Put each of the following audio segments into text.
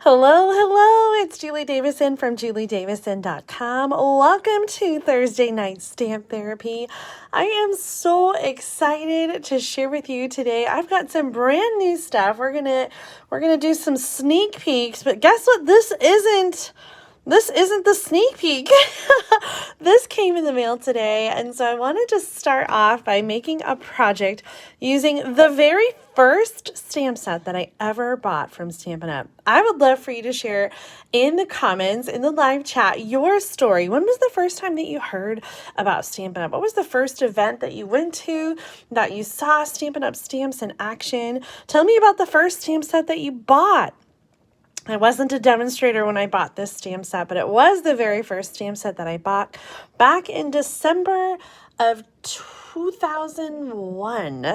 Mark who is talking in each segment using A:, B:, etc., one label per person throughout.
A: Hello, hello, it's Julie Davison from juliedavison.com. Welcome to Thursday Night Stamp Therapy. I am so excited to share with you today. I've got some brand new stuff. We're gonna do some sneak peeks, but guess what? This isn't the sneak peek. This came in the mail today, and so I wanted to start off by making a project using the very first stamp set that I ever bought from Stampin' Up. I would love for you to share in the comments, in the live chat, your story. When was the first time that you heard about Stampin' Up? What was the first event that you went to, that you saw Stampin' Up stamps in action? Tell me about the first stamp set that you bought. I wasn't a demonstrator when I bought this stamp set, but it was the very first stamp set that I bought back in December of 2001.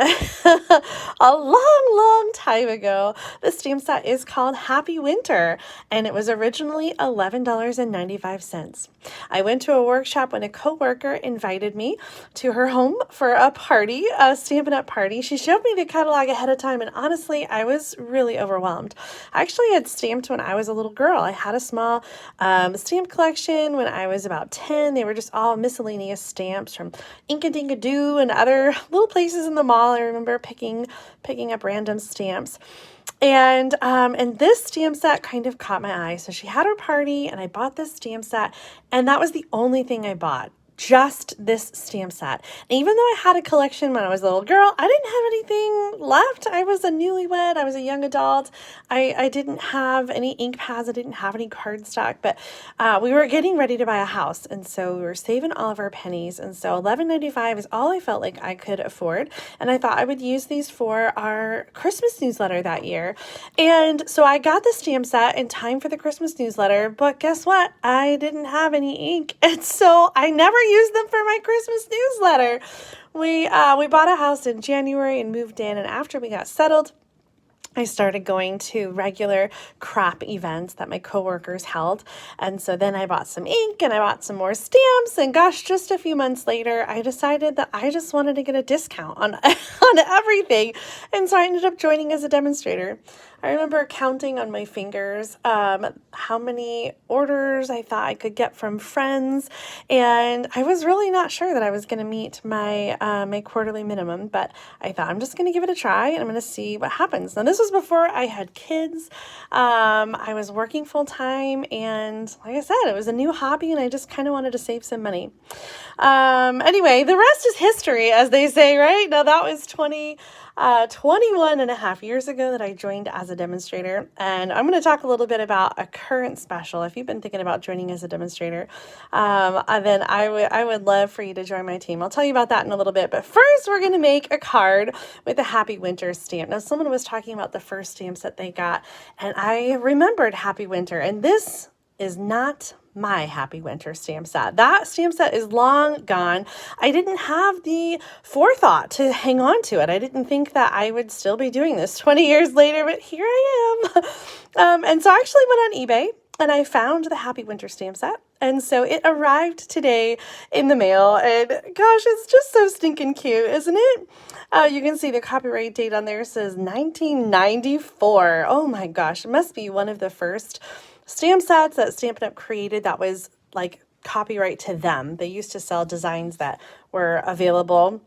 A: A long time ago. The stamp set is called Happy Winter, and it was originally $11.95. I went to a workshop when a coworker invited me to her home for a party, a Stampin' Up party. She showed me the catalog ahead of time, and honestly, I was really overwhelmed. I actually had stamped when I was a little girl. I had a small stamp collection when I was about 10. They were just all miscellaneous stamps from Ink-a-Dink-a-Doo and other little places in the mall. I remember picking up random stamps. And this stamp set kind of caught my eye. So she had her party and I bought this stamp set, and that was the only thing I bought. Just this stamp set. And even though I had a collection when I was a little girl, I didn't have anything left. I was a newlywed. I was a young adult. I didn't have any ink pads. I didn't have any cardstock, but we were getting ready to buy a house. And so we were saving all of our pennies. And so $11.95 is all I felt like I could afford. And I thought I would use these for our Christmas newsletter that year. And so I got the stamp set in time for the Christmas newsletter, but guess what? I didn't have any ink. And so I never used them for my Christmas newsletter. We bought a house in January and moved in, and after we got settled, I started going to regular craft events that my coworkers held. And so then I bought some ink and I bought some more stamps. And gosh, just a few months later, I decided that I just wanted to get a discount on, on everything. And so I ended up joining as a demonstrator. I remember counting on my fingers how many orders I thought I could get from friends. And I was really not sure that I was going to meet my my quarterly minimum, but I thought I'm just going to give it a try and I'm going to see what happens. Now, this was before I had kids. I was working full time, and like I said, it was a new hobby and I just kind of wanted to save some money. Anyway, the rest is history, as they say, right? Now, that was 21 and a half years ago that I joined as a demonstrator, and I'm going to talk a little bit about a current special. If you've been thinking about joining as a demonstrator, then I would love for you to join my team. I'll tell you about that in a little bit, but first we're going to make a card with a Happy Winter stamp. Now, someone was talking about the first stamps that they got, and I remembered Happy Winter, and this is not my Happy Winter stamp set. That stamp set is long gone. I didn't have the forethought to hang on to it. I didn't think that I would still be doing this 20 years later, but here I am. And so I actually went on eBay and I found the Happy Winter stamp set. And so it arrived today in the mail, and gosh, it's just so stinking cute, isn't it? You can see the copyright date on there says 1994. Oh my gosh, it must be one of the first stamp sets that Stampin' Up created that was like copyright to them. They used to sell designs that were available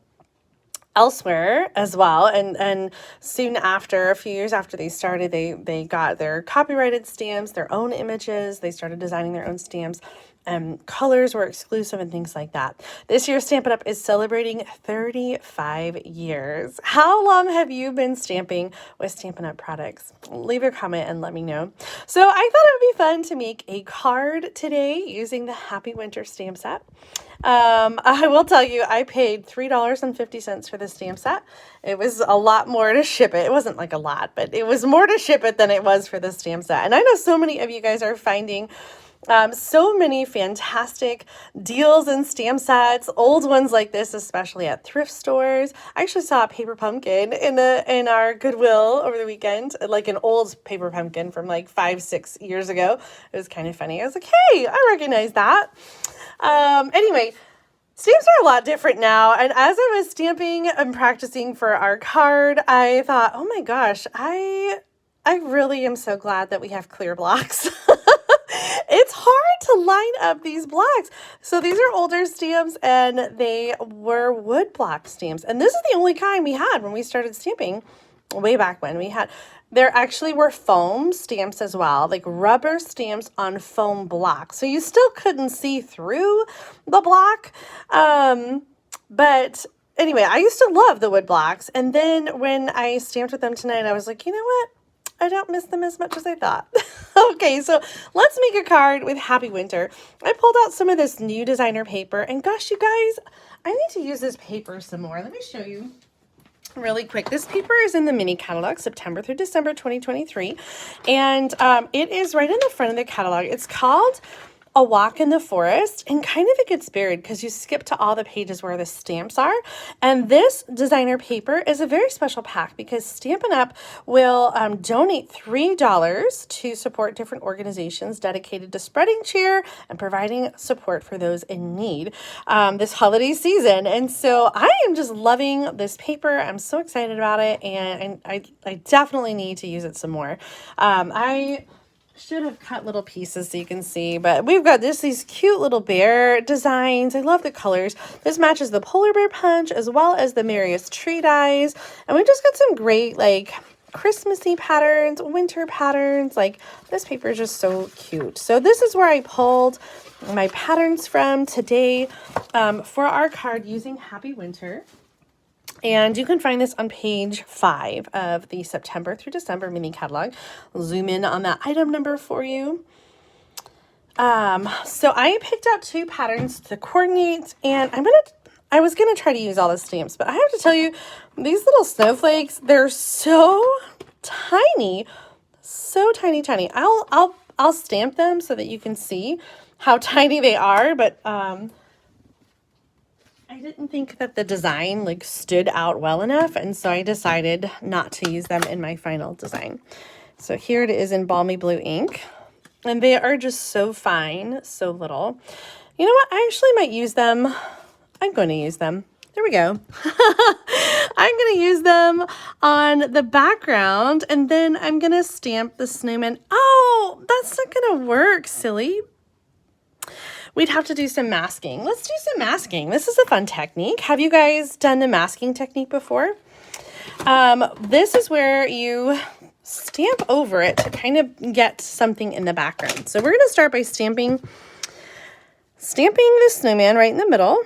A: elsewhere as well, and soon after, a few years after they started, they got their copyrighted stamps, their own images. They started designing their own stamps, and colors were exclusive and things like that. This year, Stampin' Up is celebrating 35 years. How long have you been stamping with Stampin' Up products? Leave a comment and let me know. So I thought it would be fun to make a card today using the Happy Winter stamp set. I will tell you, I paid $3.50 for the stamp set. It was a lot more to ship it. It wasn't like a lot, but it was more to ship it than it was for the stamp set. And I know so many of you guys are finding so many fantastic deals and stamp sets, old ones like this, especially at thrift stores. I actually saw a paper pumpkin in our Goodwill over the weekend, like an old paper pumpkin from like 5-6 years ago. It was kind of funny. I was like, hey, I recognize that. Anyway, stamps are a lot different now. And as I was stamping and practicing for our card, I thought, oh my gosh, I I really am so glad that we have clear blocks. It's hard to line up these blocks. So these are older stamps and they were wood block stamps. And this is the only kind we had when we started stamping way back when. There actually were foam stamps as well, like rubber stamps on foam blocks. So you still couldn't see through the block. But anyway, I used to love the wood blocks. And then when I stamped with them tonight, I was like, you know what? I don't miss them as much as I thought. Okay, so let's make a card with Happy Winter. I pulled out some of this new designer paper, and gosh, you guys, I need to use this paper some more. Let me show you really quick. This paper is in the mini catalog, September through December 2023, and it is right in the front of the catalog. It's called A Walk in the Forest, and kind of it gets buried because you skip to all the pages where the stamps are. And this designer paper is a very special pack because Stampin' Up! Will donate $3 to support different organizations dedicated to spreading cheer and providing support for those in need this holiday season. And so I am just loving this paper. I'm so excited about it, and I definitely need to use it some more. I should have cut little pieces so you can see, but we've got these cute little bear designs. I love the colors. This matches the polar bear punch as well as the merriest tree dies. And we just got some great like Christmassy patterns, winter patterns. Like this paper is just so cute. So this is where I pulled my patterns from today for our card using Happy Winter. And you can find this on page 5 of the September through December mini catalog. I'll zoom in on that item number for you. So I picked out 2 patterns to coordinate, and I was gonna try to use all the stamps, but I have to tell you, these little snowflakes, they're so tiny, so tiny. I'll stamp them so that you can see how tiny they are, but I didn't think that the design like stood out well enough, and so I decided not to use them in my final design. So here it is in balmy blue ink, and they are just so fine, so little. You know what? I actually might use them. I'm going to use them. There we go. I'm going to use them on the background, and then I'm going to stamp the snowman. Oh, that's not going to work, silly. We'd have to do some masking. Let's do some masking. This is a fun technique. Have you guys done the masking technique before? This is where you stamp over it to kind of get something in the background. So we're going to start by stamping the snowman right in the middle.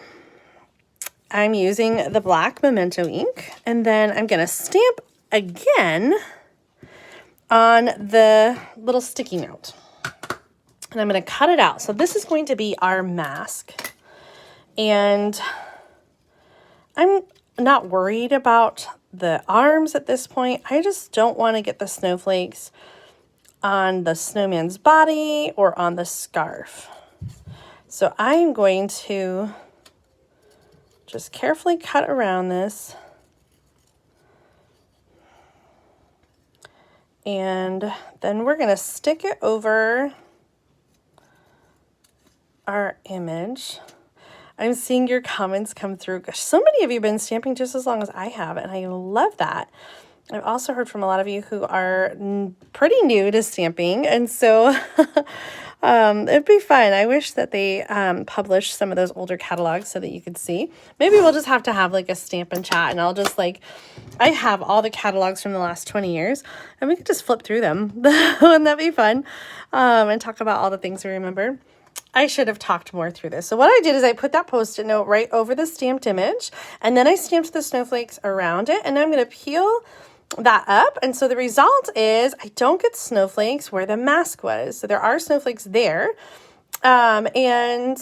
A: I'm using the black Memento ink, and then I'm going to stamp again on the little sticky note. And I'm going to cut it out. So this is going to be our mask. And I'm not worried about the arms at this point. I just don't want to get the snowflakes on the snowman's body or on the scarf. So I am going to just carefully cut around this. And then we're going to stick it over our image. I'm seeing your comments come through. Gosh, so many of you have been stamping just as long as I have, and I love that. I've also heard from a lot of you who are pretty new to stamping, and so it'd be fun. I wish that they published some of those older catalogs so that you could see. Maybe we'll just have to have like a stamp and chat, and I'll just like, I have all the catalogs from the last 20 years, and we could just flip through them. Wouldn't that be fun? And talk about all the things we remember. I should have talked more through this. So what I did is I put that Post-it note right over the stamped image, and then I stamped the snowflakes around it, and I'm going to peel that up. And so the result is I don't get snowflakes where the mask was. So there are snowflakes there, and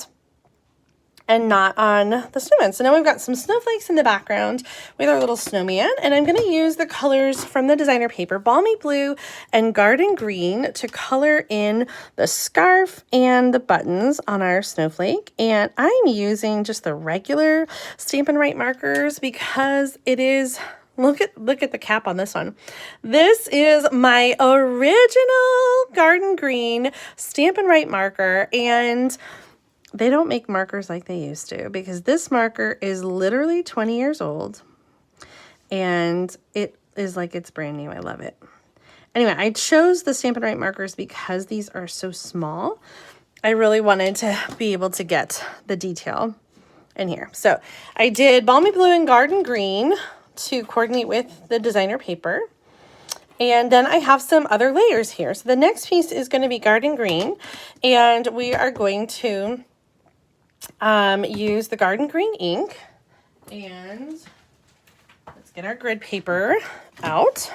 A: not on the snowman. So now we've got some snowflakes in the background with our little snowman, and I'm going to use the colors from the designer paper, Balmy Blue and Garden Green, to color in the scarf and the buttons on our snowflake. And I'm using just the regular Stampin' Write markers because it is, look at the cap on this one. This is my original Garden Green Stampin' Write marker, and they don't make markers like they used to because this marker is literally 20 years old and it is like it's brand new. I love it. Anyway, I chose the Stampin' Up markers because these are so small. I really wanted to be able to get the detail in here. So I did Balmy Blue and Garden Green to coordinate with the designer paper. And then I have some other layers here. So the next piece is going to be Garden Green, and we are going to use the Garden Green ink. And let's get our grid paper out.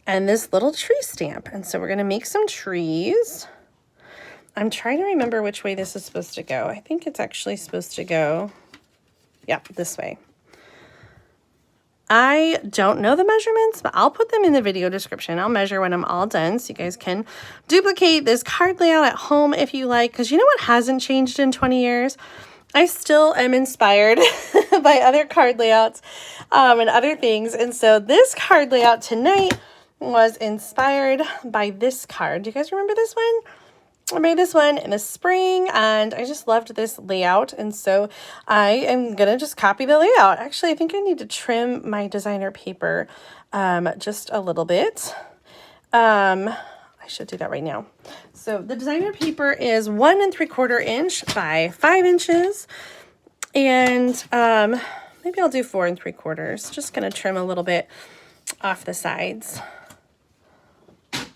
A: And this little tree stamp. And so we're going to make some trees. I'm trying to remember which way this is supposed to go. I think it's actually supposed to go, yeah, this way. I don't know the measurements, but I'll put them in the video description. I'll measure when I'm all done so you guys can duplicate this card layout at home if you like. Because you know what hasn't changed in 20 years? I still am inspired by other card layouts and other things. And so this card layout tonight was inspired by this card. Do you guys remember this one? I made this one in the spring and I just loved this layout. And so I am going to just copy the layout. Actually, I think I need to trim my designer paper just a little bit. I should do that right now. So the designer paper is 1 3/4 inch by 5 inches. And maybe I'll do 4 3/4. Just going to trim a little bit off the sides.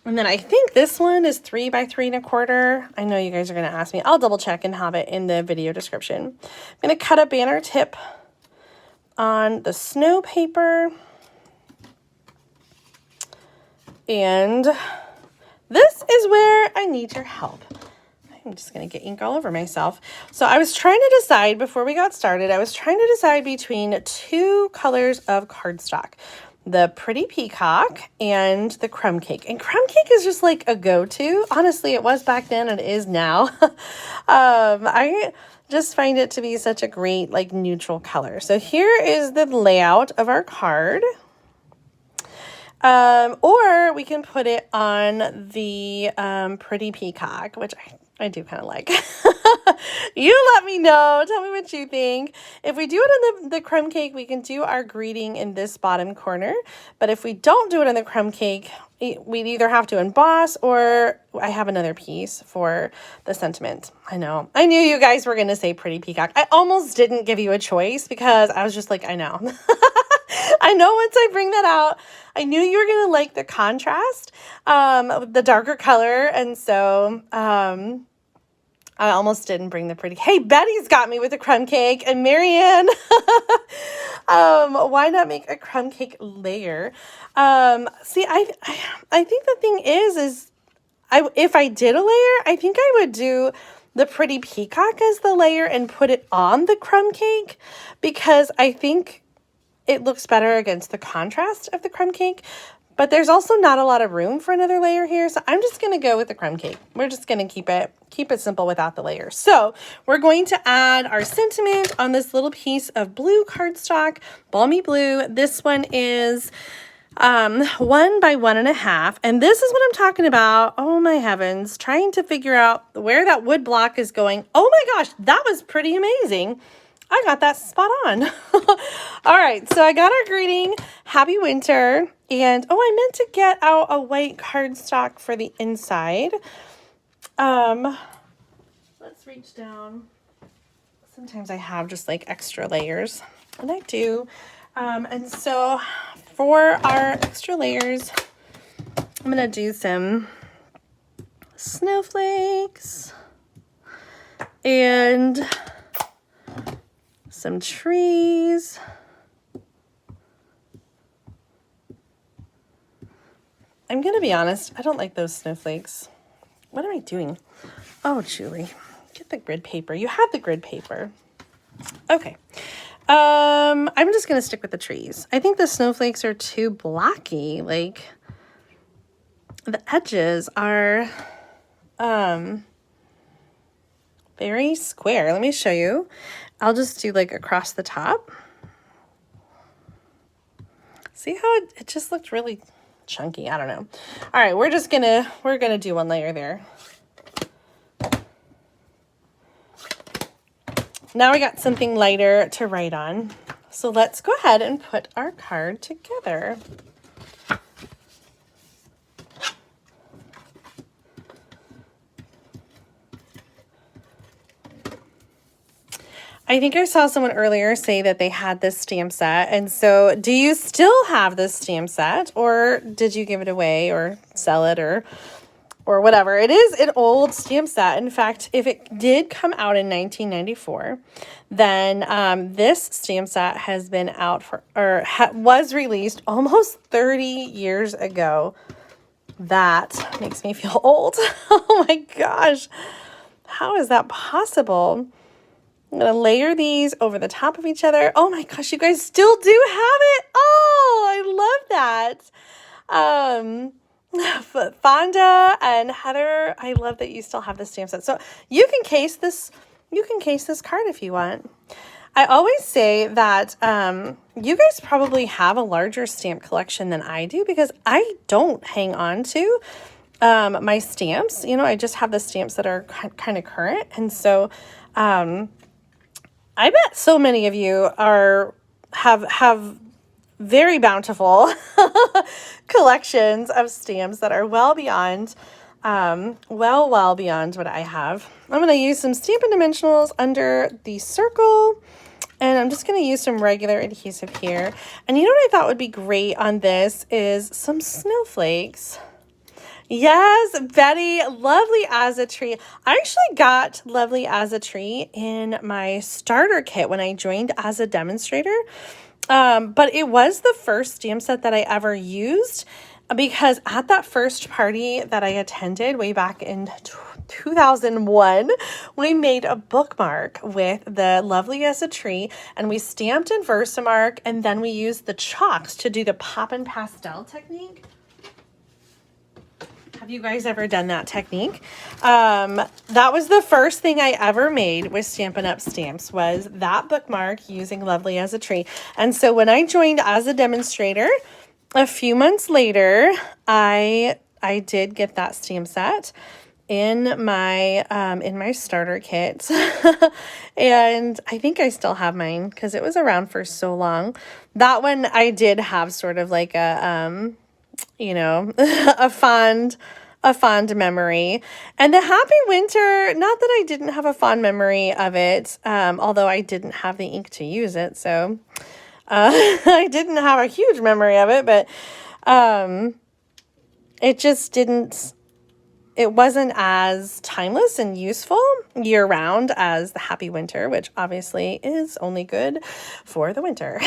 A: And then I think this one is 3 by 3 1/4. I know you guys are going to ask me. I'll double check and have it in the video description. I'm going to cut a banner tip on the snow paper. And this is where I need your help. I'm just going to get ink all over myself. So I was trying to decide before we got started, I was trying to decide between 2 colors of cardstock. The Pretty Peacock and the Crumb Cake. And Crumb Cake is just like a go-to. Honestly, it was back then and it is now. I just find it to be such a great like neutral color. So here is the layout of our card. Or we can put it on the Pretty Peacock, which I do kind of like. You let me know. Tell me what you think. If we do it on the crumb cake, we can do our greeting in this bottom corner. But if we don't do it on the crumb cake, we'd either have to emboss or I have another piece for the sentiment. I know. I knew you guys were going to say Pretty Peacock. I almost didn't give you a choice because I was just like, I know. I know once I bring that out, I knew you were going to like the contrast, the darker color. And so I almost didn't bring the pretty. Hey, Betty's got me with the crumb cake. And Marianne, why not make a crumb cake layer? See, I think the thing is if I did a layer, I think I would do the Pretty Peacock as the layer and put it on the crumb cake because I think it looks better against the contrast of the crumb cake. But there's also not a lot of room for another layer here. So I'm just going to go with the crumb cake. We're just going to keep it simple without the layers. So we're going to add our sentiment on this little piece of blue cardstock, Balmy Blue. This one is 1 by 1.5. And this is what I'm talking about. Oh my heavens. Trying to figure out where that wood block is going. Oh my gosh, that was pretty amazing. I got that spot on. All right, so I got our greeting, Happy Winter, and oh, I meant to get out a white cardstock for the inside. Let's reach down. Sometimes I have just like extra layers, and I do. And so for our extra layers, I'm gonna do some snowflakes and some trees. I'm going to be honest, I don't like those snowflakes. What am I doing? Oh, Julie, get the grid paper. You have the grid paper. Okay. I'm just going to stick with the trees. I think the snowflakes are too blocky. Like the edges are very square. Let me show you. I'll just do like across the top. See how it just looked really chunky. I don't know. All right, we're gonna do one layer there. Now we got something lighter to write on. So let's go ahead and put our card together. I think I saw someone earlier say that they had this stamp set. And so do you still have this stamp set, or did you give it away or sell it or whatever? It is an old stamp set. In fact, if it did come out in 1994, then this stamp set has been out for, or was released almost 30 years ago. That makes me feel old. Oh my gosh. How is that possible? I'm going to layer these over the top of each other. Oh my gosh, you guys still do have it. Oh, I love that. Fonda and Heather, I love that you still have the stamp set. So you can case this card if you want. I always say that you guys probably have a larger stamp collection than I do, because I don't hang on to my stamps. You know, I just have the stamps that are kind of current. And so I bet so many of you have very bountiful collections of stamps that are well beyond what I have. I'm going to use some Stampin' Dimensionals under the circle, and I'm just going to use some regular adhesive here. And you know what I thought would be great on this is some snowflakes. Yes, Betty, Lovely as a Tree. I actually got Lovely as a Tree in my starter kit when I joined as a demonstrator. But it was the first stamp set that I ever used, because at that first party that I attended way back in 2001, we made a bookmark with the Lovely as a Tree, and we stamped in Versamark, and then we used the chalks to do the pop and pastel technique. Have you guys ever done that technique? That was the first thing I ever made with Stampin' Up! Stamps, was that bookmark using Lovely as a Tree. And so when I joined as a demonstrator, a few months later, I did get that stamp set in my starter kit. And I think I still have mine because it was around for so long. That one I did have sort of like a you know, a fond memory. And the Happy Winter, not that I didn't have a fond memory of it, although I didn't have the ink to use it, so I didn't have a huge memory of it, but it wasn't as timeless and useful year-round as the Happy Winter, which obviously is only good for the winter.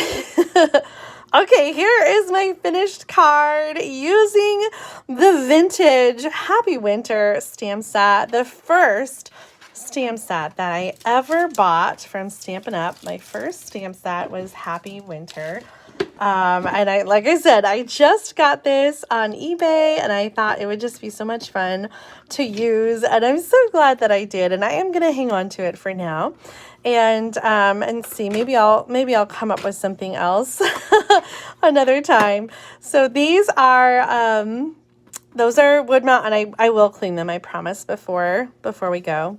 A: Okay, here is my finished card using the vintage Happy Winter stamp set, the first stamp set that I ever bought from Stampin' Up. My first stamp set was Happy Winter. And like I said, I just got this on eBay, and I thought it would just be so much fun to use, and I'm so glad that I did, and I am going to hang on to it for now. And see, maybe I'll come up with something else another time. So these are those are wood mount, and I will clean them, I promise, before we go.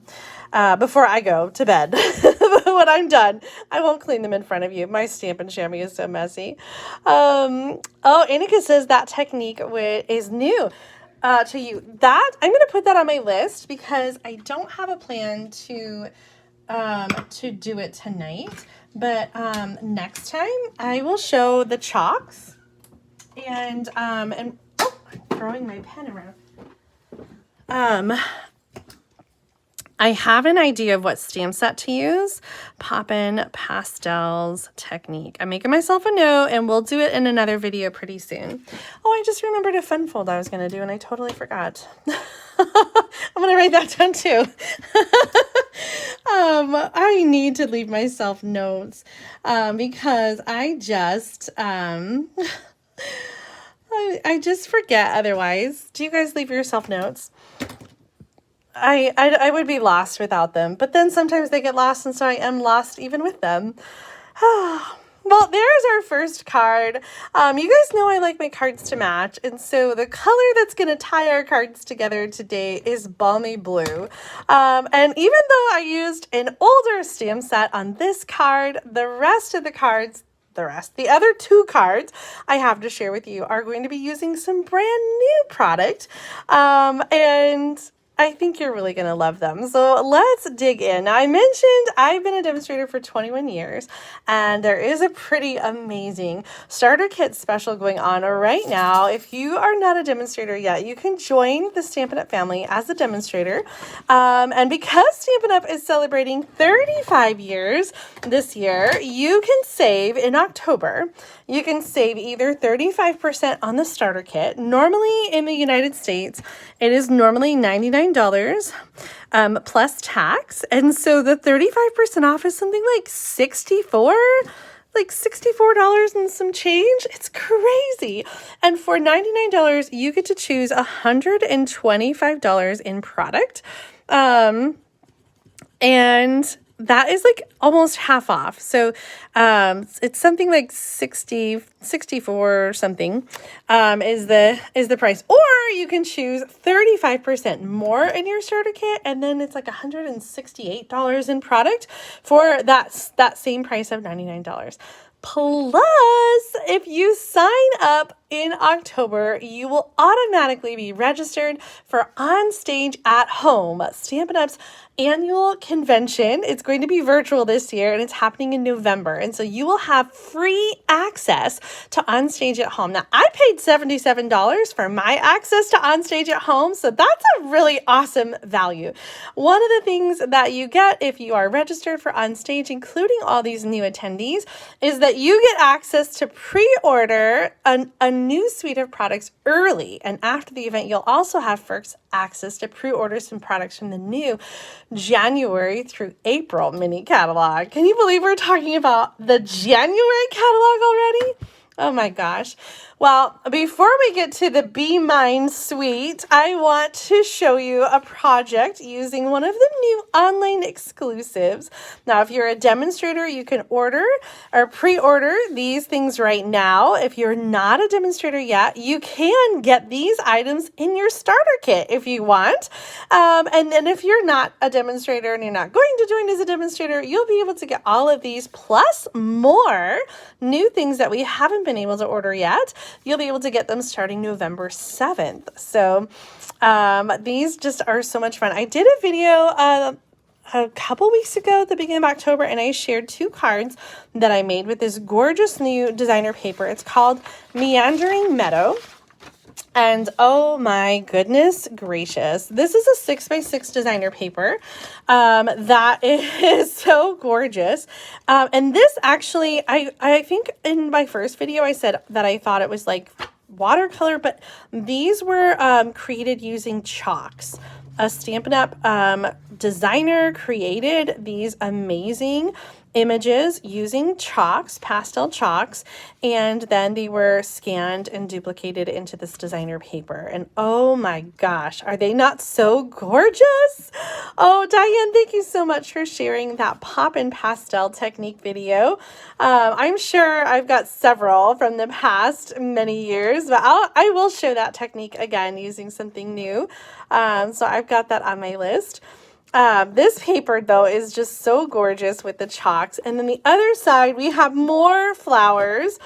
A: Before I go to bed. When I'm done, I won't clean them in front of you. My Stampin' Chamois is so messy. Oh, Annika says that technique is new to you. That I'm going to put that on my list, because I don't have a plan to do it tonight. But next time I will show the chalks, and oh, I'm throwing my pen around. I have an idea of what stamp set to use. Poppin' Pastels technique. I'm making myself a note, and we'll do it in another video pretty soon. Oh, I just remembered a fun fold I was going to do, and I totally forgot. I'm going to write that down too. I need to leave myself notes because I just forget otherwise. Do you guys leave yourself notes? I would be lost without them, but then sometimes they get lost, and so I am lost even with them. Well, there's our first card. You guys know I like my cards to match, and so the color that's going to tie our cards together today is Balmy Blue. And even though I used an older stamp set on this card, the rest of the cards the rest. The other two cards I have to share with you are going to be using some brand new product. And I think you're really going to love them. So let's dig in. Now, I mentioned I've been a demonstrator for 21 years, and there is a pretty amazing starter kit special going on right now. If you are not a demonstrator yet, you can join the Stampin' Up family as a demonstrator. And because Stampin' Up is celebrating 35 years this year, you can save in October. You can save either 35% on the starter kit. Normally in the United States, it is normally $99 plus tax. And so the 35% off is something like $64 and some change. It's crazy. And for $99, you get to choose $125 in product. And that is like almost half off. So it's something like 64 or something is the price. Or you can choose 35% more in your starter kit, and then it's like $168 in product for that same price of $99. Plus, if you sign up in October, you will automatically be registered for OnStage at Home, Stampin' Up's annual convention. It's going to be virtual this year, and it's happening in November. And so you will have free access to OnStage at Home. Now, I paid $77 for my access to OnStage at Home, so that's a really awesome value. One of the things that you get if you are registered for OnStage, including all these new attendees, is that you get access to pre-order a new suite of products early. And after the event, you'll also have first access to pre-order some products from the new January through April mini catalog. Can you believe we're talking about the January catalog already? Oh my gosh. Well, before we get to the Be Mine suite, I want to show you a project using one of the new online exclusives. Now, if you're a demonstrator, you can order or pre-order these things right now. If you're not a demonstrator yet, you can get these items in your starter kit if you want. And then if you're not a demonstrator and you're not going to join as a demonstrator, you'll be able to get all of these plus more new things that we haven't been able to order yet. You'll be able to get them starting November 7th. So these just are so much fun. I did a video a couple weeks ago at the beginning of October, and I shared two cards that I made with this gorgeous new designer paper. It's called Meandering Meadow. And oh my goodness gracious, this is a 6x6 designer paper that is so gorgeous. And this actually, I think in my first video I said that I thought it was like watercolor, but these were created using chalks. A Stampin' Up designer created these amazing images using chalks, pastel chalks, and then they were scanned and duplicated into this designer paper. And oh my gosh, are they not so gorgeous? Oh, Diane, thank you so much for sharing that pop and pastel technique video. I'm sure I've got several from the past many years, but I will show that technique again using something new. So I've got that on my list. This paper, though, is just so gorgeous with the chalks. And then the other side, we have more flowers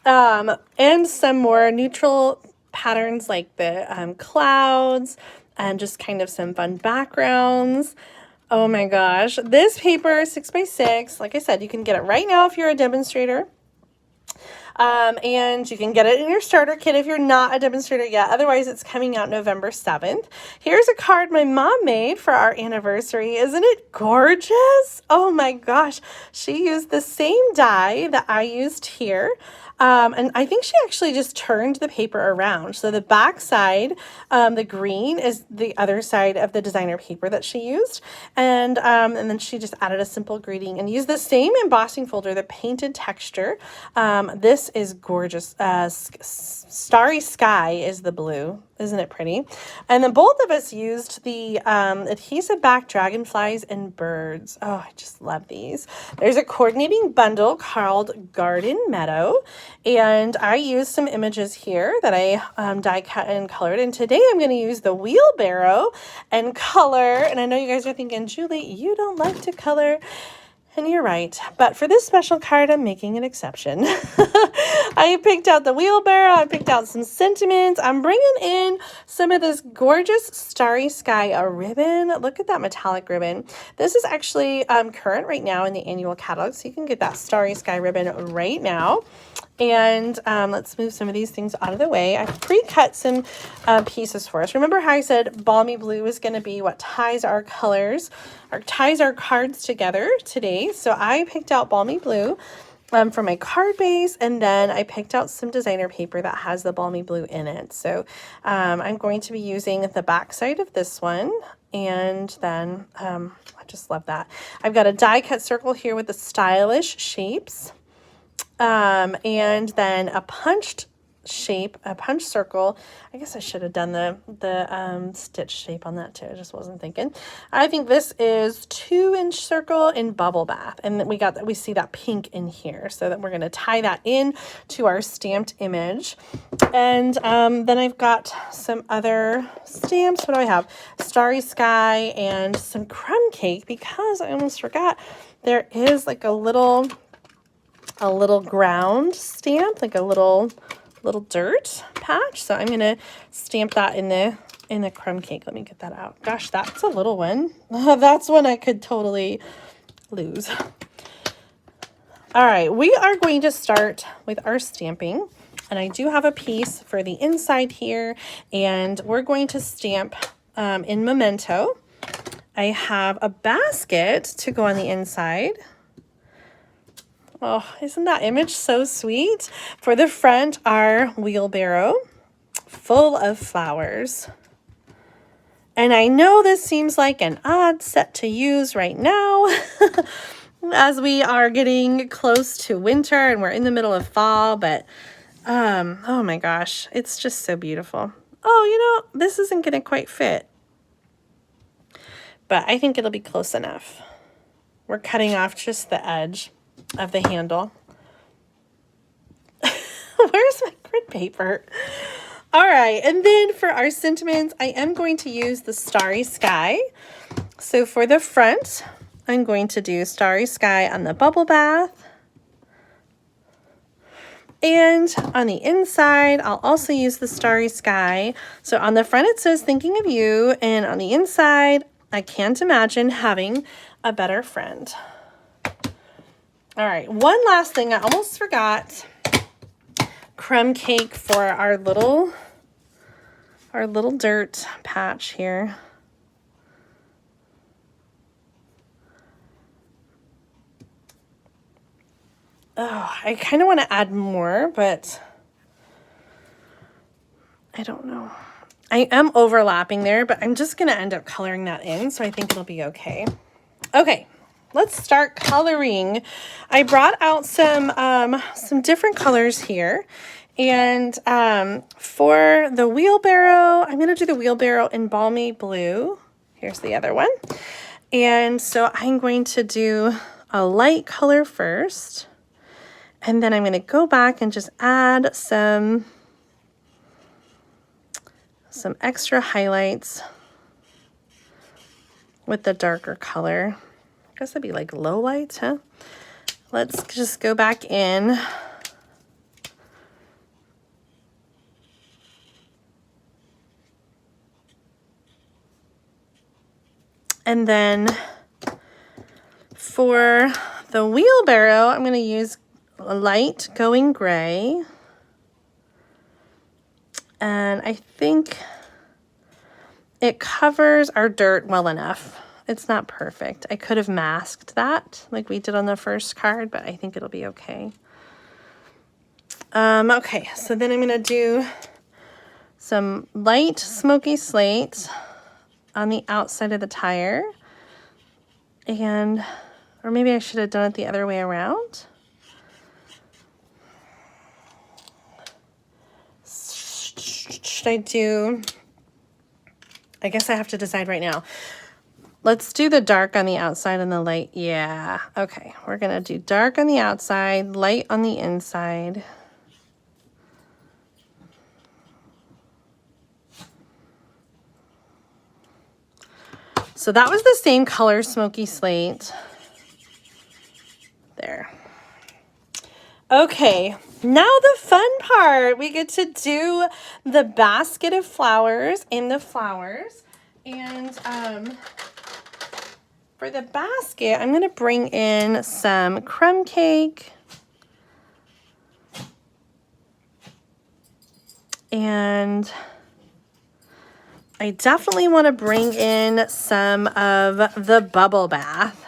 A: and some more neutral patterns like the clouds and just kind of some fun backgrounds. Oh my gosh. This paper, 6x6, like I said, you can get it right now if you're a demonstrator. And you can get it in your starter kit if you're not a demonstrator yet. Otherwise, it's coming out November 7th. Here's a card my mom made for our anniversary. Isn't it gorgeous? Oh my gosh. She used the same die that I used here. And I think she actually just turned the paper around. So the back side, the green is the other side of the designer paper that she used. And then she just added a simple greeting and used the same embossing folder, the painted texture. This is gorgeous. Starry Sky is the blue. Isn't it pretty? And then both of us used the adhesive back dragonflies and birds. Oh, I just love these. There's a coordinating bundle called Garden Meadow. And I used some images here that I die cut and colored. And today I'm going to use the wheelbarrow and color. And I know you guys are thinking, Julie, you don't like to color. And you're right, but for this special card, I'm making an exception. I picked out the wheelbarrow, I picked out some sentiments. I'm bringing in some of this gorgeous Starry Sky ribbon. Look at that metallic ribbon. This is actually current right now in the annual catalog, so you can get that Starry Sky ribbon right now. And let's move some of these things out of the way. I pre-cut some pieces for us. Remember how I said balmy blue is going to be what ties our colors, or ties our cards together today. So I picked out balmy blue for my card base, and then I picked out some designer paper that has the balmy blue in it. So I'm going to be using the back side of this one, and then I just love that. I've got a die cut circle here with the stylish shapes. And then a punched shape, a punch circle. I guess I should have done the stitch shape on that too. I just wasn't thinking. I think this is 2-inch circle in bubble bath. And then we see that pink in here. So that we're going to tie that in to our stamped image. And then I've got some other stamps. What do I have? Starry Sky and some crumb cake, because I almost forgot. There is like a little ground stamp, like a little dirt patch. So I'm gonna stamp that in the crumb cake. Let me get that out. Gosh, that's a little one. That's one I could totally lose. All right, we are going to start with our stamping. And I do have a piece for the inside here, and we're going to stamp in Memento. I have a basket to go on the inside. Oh, isn't that image so sweet? For the front, our wheelbarrow full of flowers. And I know this seems like an odd set to use right now as we are getting close to winter and we're in the middle of fall, but oh my gosh, it's just so beautiful. Oh, you know, this isn't going to quite fit, but I think it'll be close enough. We're cutting off just the edge of the handle. Where's my grid paper? All right, and then for our sentiments, I am going to use the Starry Sky. So for the front, I'm going to do Starry Sky on the bubble bath. And on the inside, I'll also use the Starry Sky. So on the front, it says thinking of you, and on the inside, I can't imagine having a better friend. All right, one last thing I almost forgot. Crumb cake for our little dirt patch here. Oh, I kind of want to add more, but I don't know. I am overlapping there, but I'm just going to end up coloring that in, so I think it'll be okay. Okay. Let's start coloring. I brought out some different colors here. And for the wheelbarrow, I'm going to do the wheelbarrow in balmy blue. Here's the other one. And so I'm going to do a light color first. And then I'm going to go back and just add some extra highlights with the darker color. I guess that'd be like low lights, huh? Let's just go back in. And then for the wheelbarrow, I'm going to use a light going gray. And I think it covers our dirt well enough. It's not perfect. I could have masked that like we did on the first card, but I think it'll be okay. Okay, so then I'm going to do some light smoky slate on the outside of the tire. Or maybe I should have done it the other way around. Should I do... I guess I have to decide right now. Let's do the dark on the outside and the light. Yeah, okay. We're going to do dark on the outside, light on the inside. So that was the same color, smoky slate. There. Okay, now the fun part. We get to do the basket of flowers and the flowers. And for the basket, I'm going to bring in some crumb cake. And I definitely want to bring in some of the bubble bath.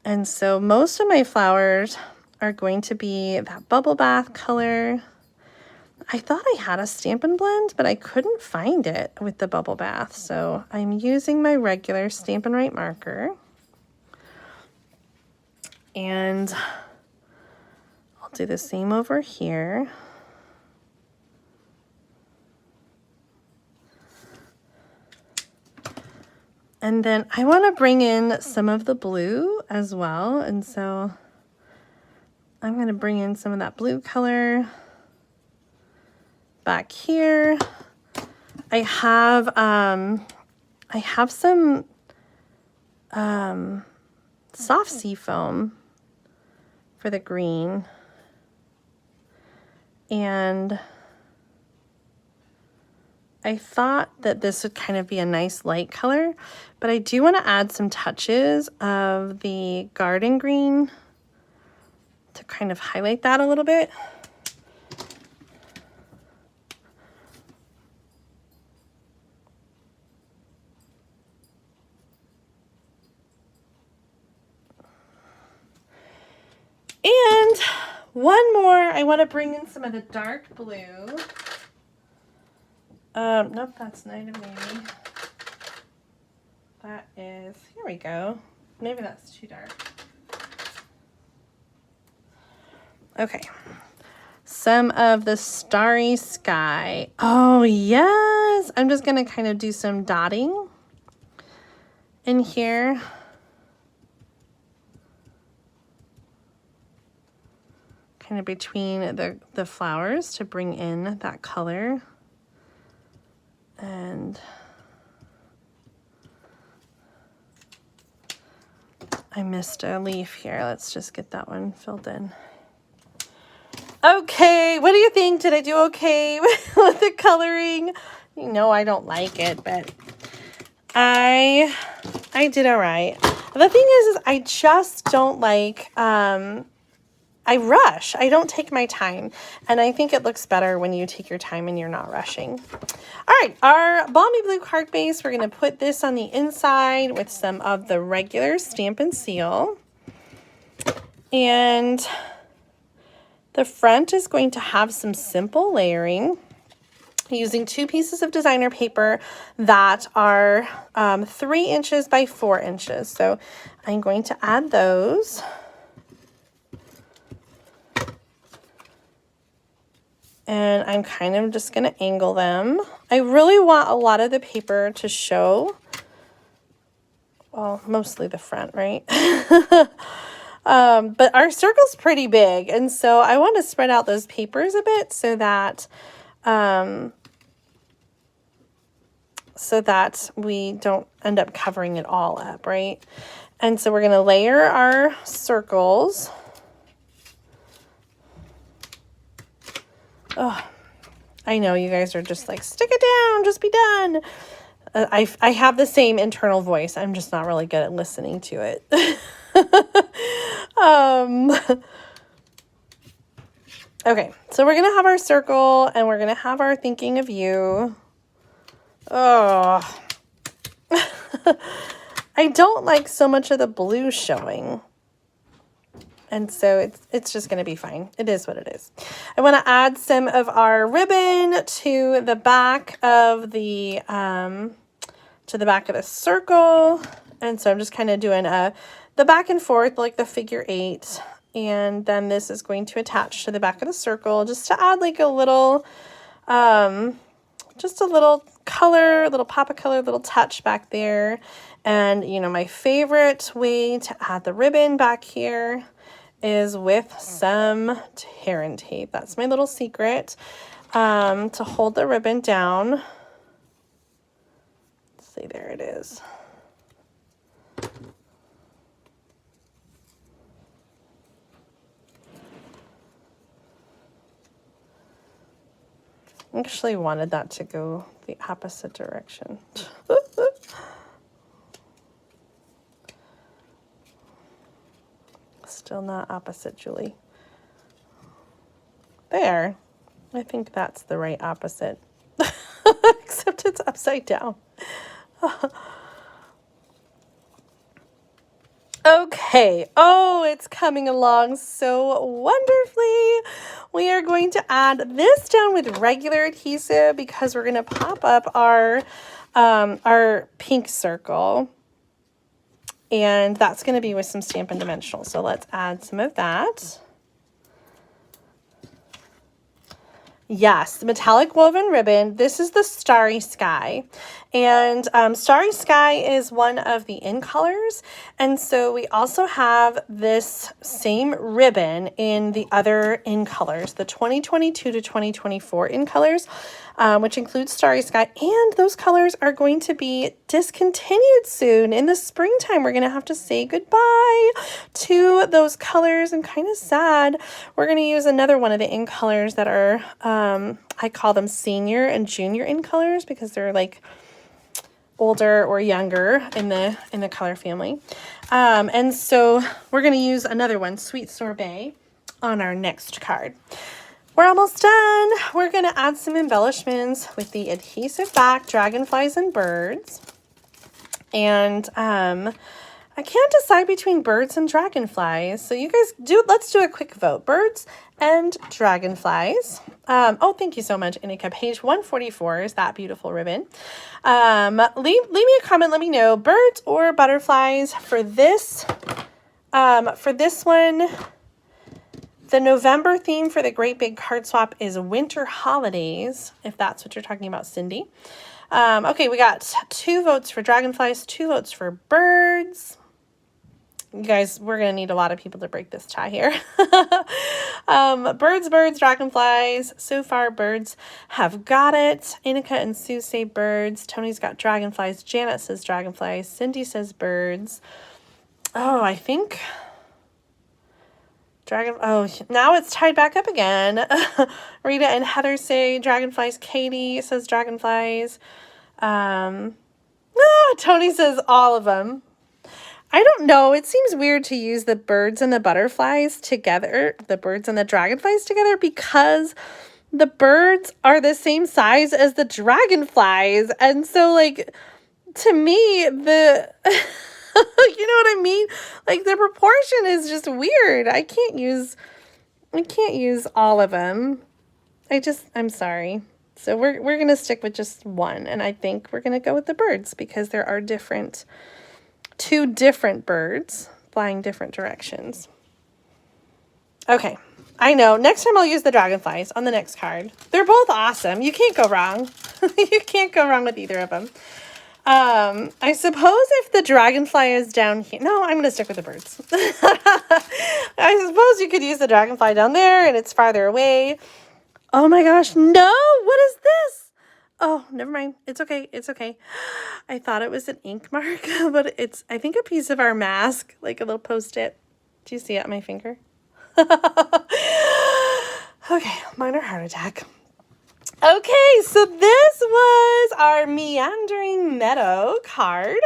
A: And so most of my flowers are going to be that bubble bath color. I thought I had a Stampin' Blend, but I couldn't find it with the bubble bath. So I'm using my regular Stampin' Right marker. And I'll do the same over here. And then I want to bring in some of the blue as well. And so I'm going to bring in some of that blue color back here. I have some soft sea foam for the green. And I thought that this would kind of be a nice light color, but I do want to add some touches of the garden green to kind of highlight that a little bit. And one more, I want to bring in some of the dark blue. Nope, that's Night of Maybe. That is, here we go. Maybe that's too dark. Okay. Some of the Starry Sky. Oh, yes. I'm just going to kind of do some dotting in here. Kind of between the flowers to bring in that color. And I missed a leaf here. Let's just get that one filled in. Okay, what do you think? Did I do okay with the coloring? You know I don't like it, but I did all right. The thing is I just don't like, I rush. I don't take my time. And I think it looks better when you take your time and you're not rushing. All right, our Balmy Blue card base, we're going to put this on the inside with some of the regular Stampin' Seal. And the front is going to have some simple layering using 2 pieces of designer paper that are 3 inches by 4 inches. So I'm going to add those. And I'm kind of just going to angle them. I really want a lot of the paper to show. Well, mostly the front, right? But our circle's pretty big. And so I want to spread out those papers a bit so that we don't end up covering it all up, right? And so we're going to layer our circles. Oh, I know you guys are just like, stick it down, just be done. I have the same internal voice. I'm just not really good at listening to it. Okay, so we're going to have our circle and we're going to have our thinking of you. Oh, I don't like so much of the blue showing. And so it's just going to be fine. It is what it is. I want to add some of our ribbon to the back of the circle. And so I'm just kind of doing the back and forth like the figure 8. And then this is going to attach to the back of the circle just to add like a little, just a little color, a little pop of color, a little touch back there. And, you know, my favorite way to add the ribbon back here is with some tear and tape. That's my little secret to hold the ribbon down. Let's see, there it is. Actually wanted that to go the opposite direction. Still not opposite, Julie. There. I think that's the right opposite. Except it's upside down. Okay. Oh, it's coming along so wonderfully. We are going to add this down with regular adhesive because we're going to pop up our pink circle. And that's going to be with some Stampin' Dimensional. So let's add some of that. Yes, the metallic woven ribbon. This is the Starry Sky. And Starry Sky is one of the in colors. And so we also have this same ribbon in the other in colors, the 2022 to 2024 in colors, which includes Starry Sky. And those colors are going to be discontinued soon. In the springtime, we're going to have to say goodbye to those colors, and kind of sad. We're going to use another one of the in colors that are, I call them senior and junior in colors because they're like older or younger in the color family. And so we're going to use another one, Sweet Sorbet, on our next card. We're almost done. We're going to add some embellishments with the adhesive back, dragonflies and birds. And I can't decide between birds and dragonflies. So you guys let's do a quick vote. Birds and dragonflies. Oh, thank you so much, Inika. Page 144 is that beautiful ribbon. Leave me a comment. Let me know, birds or butterflies for this one. The November theme for the Great Big Card Swap is Winter Holidays, if that's what you're talking about, Cindy. Okay, we got 2 votes for dragonflies, 2 votes for birds. You guys, we're going to need a lot of people to break this tie here. Birds, dragonflies. So far, birds have got it. Inika and Sue say birds. Tony's got dragonflies. Janet says dragonflies. Cindy says birds. Oh, I think... Oh, now it's tied back up again. Rita and Heather say dragonflies. Katie says dragonflies. Tony says all of them. I don't know. It seems weird to use the birds and the butterflies together, the birds and the dragonflies together, because the birds are the same size as the dragonflies. And so, like, to me, the... you know what I mean? Like, the proportion is just weird. I can't use all of them. I'm sorry. So we're going to stick with just one. And I think we're going to go with the birds because there are 2 different birds flying different directions. Okay. I know. Next time I'll use the dragonflies on the next card. They're both awesome. You can't go wrong. You can't go wrong with either of them. I suppose if the dragonfly is down here, no, I'm going to stick with the birds. I suppose you could use the dragonfly down there and it's farther away. Oh my gosh, no, what is this? Oh, never mind. It's okay. It's okay. I thought it was an ink mark, but it's, I think, a piece of our mask, like a little Post-it. Do you see it on my finger? Okay, minor heart attack. Okay, so this was our Meandering Meadow card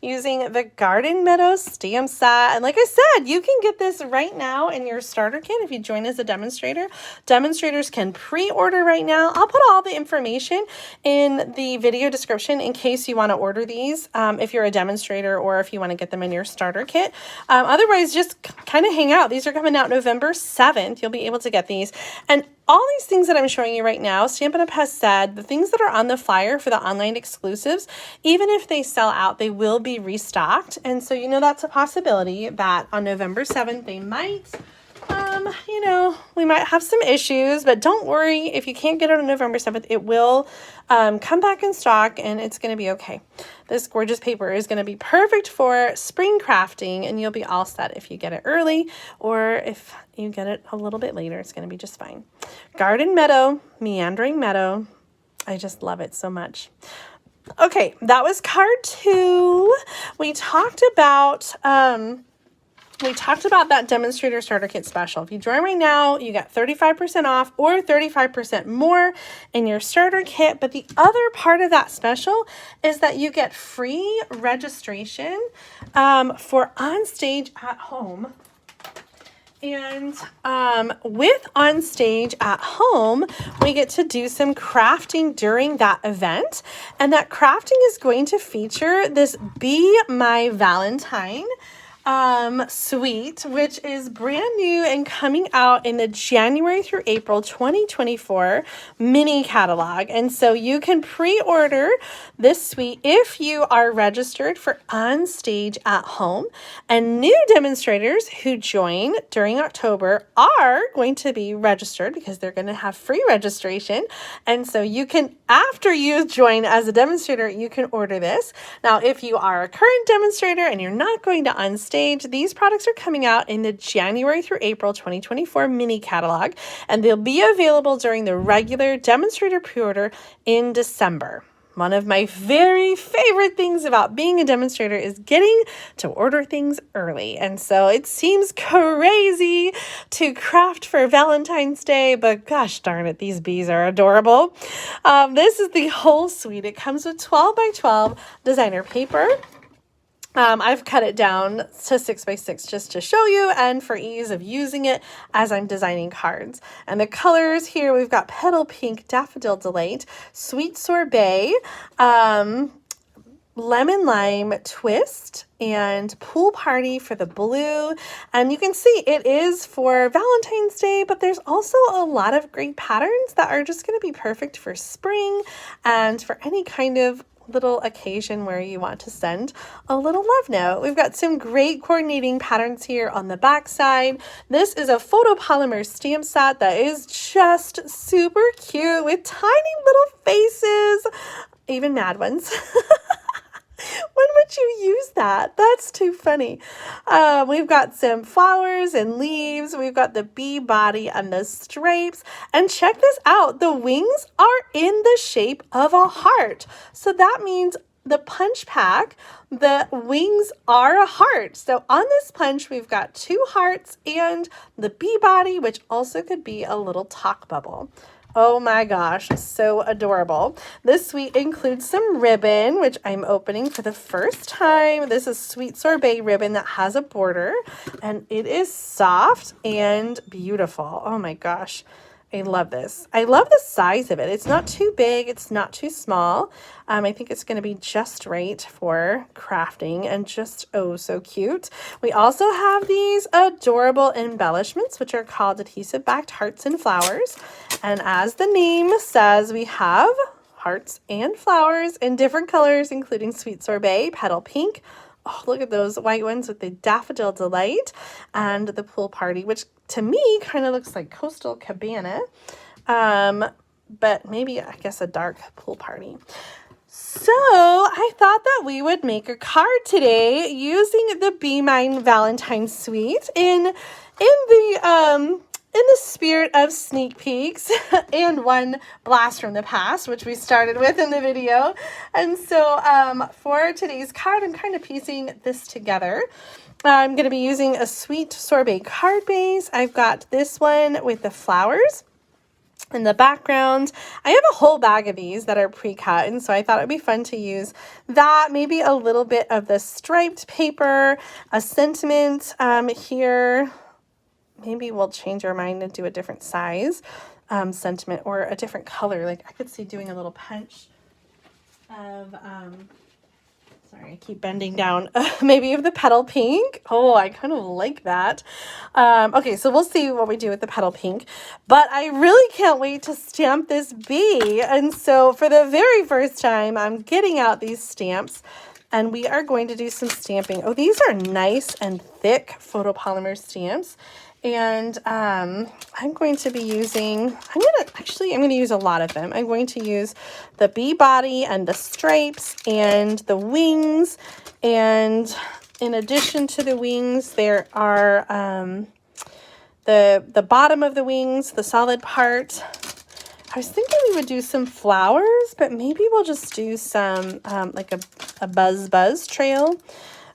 A: using the Garden Meadow stamp set. And like I said, you can get this right now in your starter kit if you join as a demonstrator. Demonstrators can pre-order right now. I'll put all the information in the video description in case you want to order these if you're a demonstrator or if you want to get them in your starter kit. Otherwise, just kind of hang out. These are coming out November 7th. You'll be able to get these. And all these things that I'm showing you right now, Stampin' Up! Has said the things that are on the flyer for the online exclusives, even if they sell out, they will be restocked. And so, you know, that's a possibility that on November 7th, they might, you know, we might have some issues, but don't worry. If you can't get it on November 7th, it will come back in stock and it's going to be okay. This gorgeous paper is going to be perfect for spring crafting and you'll be all set if you get it early, or if you get it a little bit later, it's going to be just fine. Garden Meadow, Meandering Meadow. I just love it so much. Okay, that was card 2. We talked about we talked about that Demonstrator Starter Kit special. If you join right now, you get 35% off or 35% more in your starter kit. But the other part of that special is that you get free registration for OnStage at Home. And with OnStage at Home, we get to do some crafting during that event. And that crafting is going to feature this Be My Valentine suite, which is brand new and coming out in the January through April 2024 mini catalog. And so you can pre-order this suite if you are registered for OnStage at Home. And new demonstrators who join during October are going to be registered because they're going to have free registration. And so you can, after you join as a demonstrator, you can order this. Now, if you are a current demonstrator and you're not going to OnStage, these products are coming out in the January through April 2024 mini catalog, and they'll be available during the regular demonstrator pre-order in December. One of my very favorite things about being a demonstrator is getting to order things early. And so it seems crazy to craft for Valentine's Day, but gosh darn it, these bees are adorable. This is the whole suite. It comes with 12 by 12 designer paper. I've cut it down to 6 by 6 just to show you and for ease of using it as I'm designing cards. And the colors here, we've got Petal Pink, Daffodil Delight, Sweet Sorbet, Lemon Lime Twist, and Pool Party for the blue. And you can see it is for Valentine's Day, but there's also a lot of great patterns that are just going to be perfect for spring and for any kind of little occasion where you want to send a little love note. We've got some great coordinating patterns here on the back side. This is a photopolymer stamp set that is just super cute with tiny little faces, even mad ones. When would you use that? That's too funny. We've got some flowers and leaves. We've got the bee body and the stripes. And check this out. The wings are in the shape of a heart. So that means the punch pack, the wings are a heart. So on this punch, we've got 2 hearts and the bee body, which also could be a little talk bubble. Oh my gosh, so adorable. This suite includes some ribbon, which I'm opening for the first time. This is Sweet Sorbet ribbon that has a border, and it is soft and beautiful. Oh my gosh, I love this. I love the size of it. It's not too big. It's not too small. I think it's going to be just right for crafting and just oh so cute. We also have these adorable embellishments, which are called adhesive backed hearts and flowers. And as the name says, we have hearts and flowers in different colors, including Sweet Sorbet, Petal Pink. Oh, look at those white ones with the Daffodil Delight and the Pool Party, which to me kind of looks like Coastal Cabana, but maybe I guess a dark pool party. So I thought that we would make a card today using the Be Mine Valentine suite in the spirit of sneak peeks and one blast from the past, which we started with in the video. And so for today's card, I'm kind of piecing this together. I'm going to be using a Sweet Sorbet card base. I've got this one with the flowers in the background. I have a whole bag of these that are pre-cut, and so I thought it'd be fun to use that, maybe a little bit of the striped paper, a sentiment here. Maybe we'll change our mind and do a different size sentiment or a different color. Like I could see doing a little punch of, sorry, I keep bending down, maybe of the Petal Pink. Oh, I kind of like that. Okay, so we'll see what we do with the Petal Pink, but I really can't wait to stamp this bee. And so for the very first time, I'm getting out these stamps. And we are going to do some stamping. Oh, these are nice and thick photopolymer stamps. And I'm going to be using, I'm going to use a lot of them. I'm going to use the bee body and the stripes and the wings. And in addition to the wings, there are the bottom of the wings, the solid part. I was thinking we would do some flowers, but maybe we'll just do some like a buzz trail.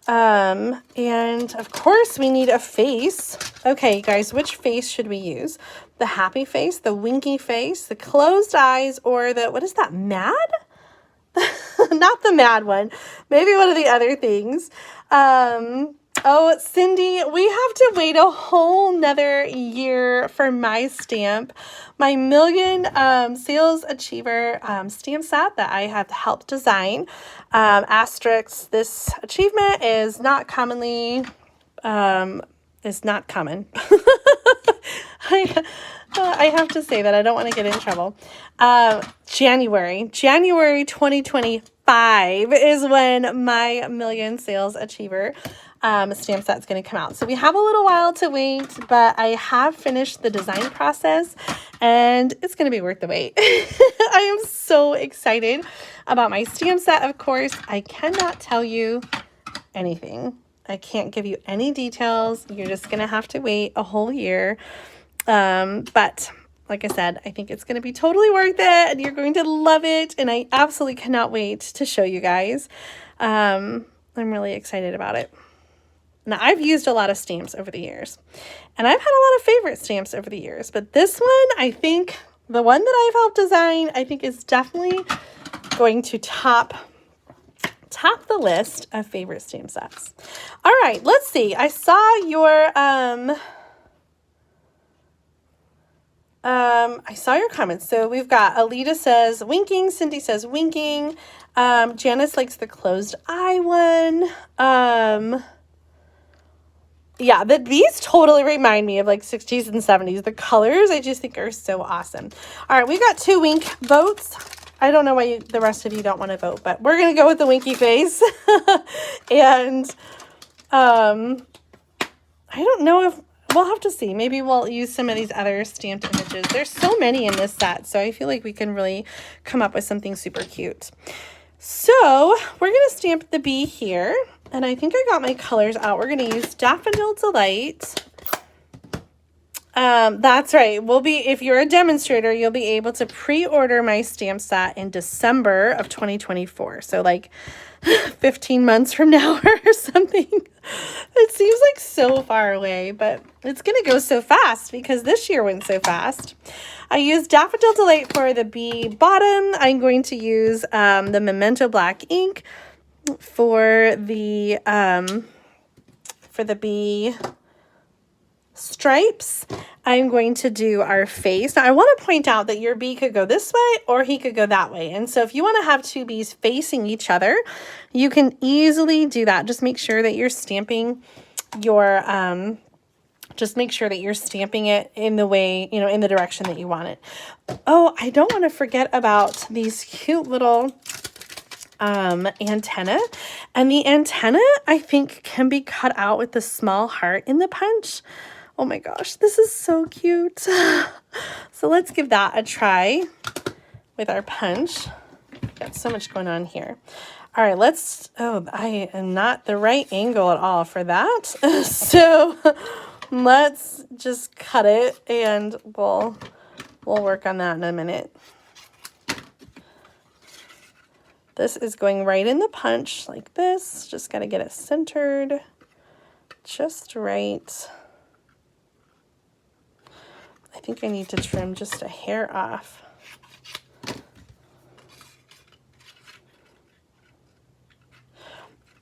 A: And of course we need a face. Okay, guys, which face should we use? The happy face, the winky face, the closed eyes, or the, what is that, mad? Not the mad one. Maybe one of the other things. Oh, Cindy, we have to wait a whole nother year for my stamp. My Million Sales Achiever stamp set that I have helped design. Asterisk, this achievement is not commonly, is not common. I have to say that. I don't want to get in trouble. January 2025 is when my Million Sales Achiever stamp set's going to come out. So we have a little while to wait, but I have finished the design process and it's going to be worth the wait. I am so excited about my stamp set. Of course, I cannot tell you anything. I can't give you any details. You're just going to have to wait a whole year. But like I said, I think it's going to be totally worth it and you're going to love it. And I absolutely cannot wait to show you guys. I'm really excited about it. Now, I've used a lot of stamps over the years, and I've had a lot of favorite stamps over the years, but this one, I think, the one that I've helped design, I think is definitely going to top the list of favorite stamp sets. All right, let's see. I saw your, comments. So we've got Alita says winking, Cindy says winking, Janice likes the closed eye one. Yeah, these totally remind me of like 60s and 70s. The colors I just think are so awesome. All right, we got 2 wink votes. I don't know why the rest of you don't want to vote, but we're going to go with the winky face. And I don't know if, we'll have to see. Maybe we'll use some of these other stamped images. There's so many in this set, so I feel like we can really come up with something super cute. So we're going to stamp the bee here. And I think I got my colors out. We're going to use Daffodil Delight. That's right. If you're a demonstrator, you'll be able to pre-order my stamp set in December of 2024. So like 15 months from now or something. It seems like so far away, but it's going to go so fast because this year went so fast. I used Daffodil Delight for the bee bottom. I'm going to use the Memento Black ink for the bee stripes. I'm going to do our face. Now I want to point out that your bee could go this way or he could go that way. And so if you want to have 2 bees facing each other, you can easily do that. Just make sure that you're stamping your, it in the way, in the direction that you want it. Oh, I don't want to forget about these cute little antenna, and the antenna I think can be cut out with the small heart in the punch. Oh my gosh, this is so cute. So let's give that a try with our punch. Got so much going on here. All right, I am not the right angle at all for that. So let's just cut it and we'll work on that in a minute. This is going right in the punch like this. Just got to get it centered just right. I think I need to trim just a hair off.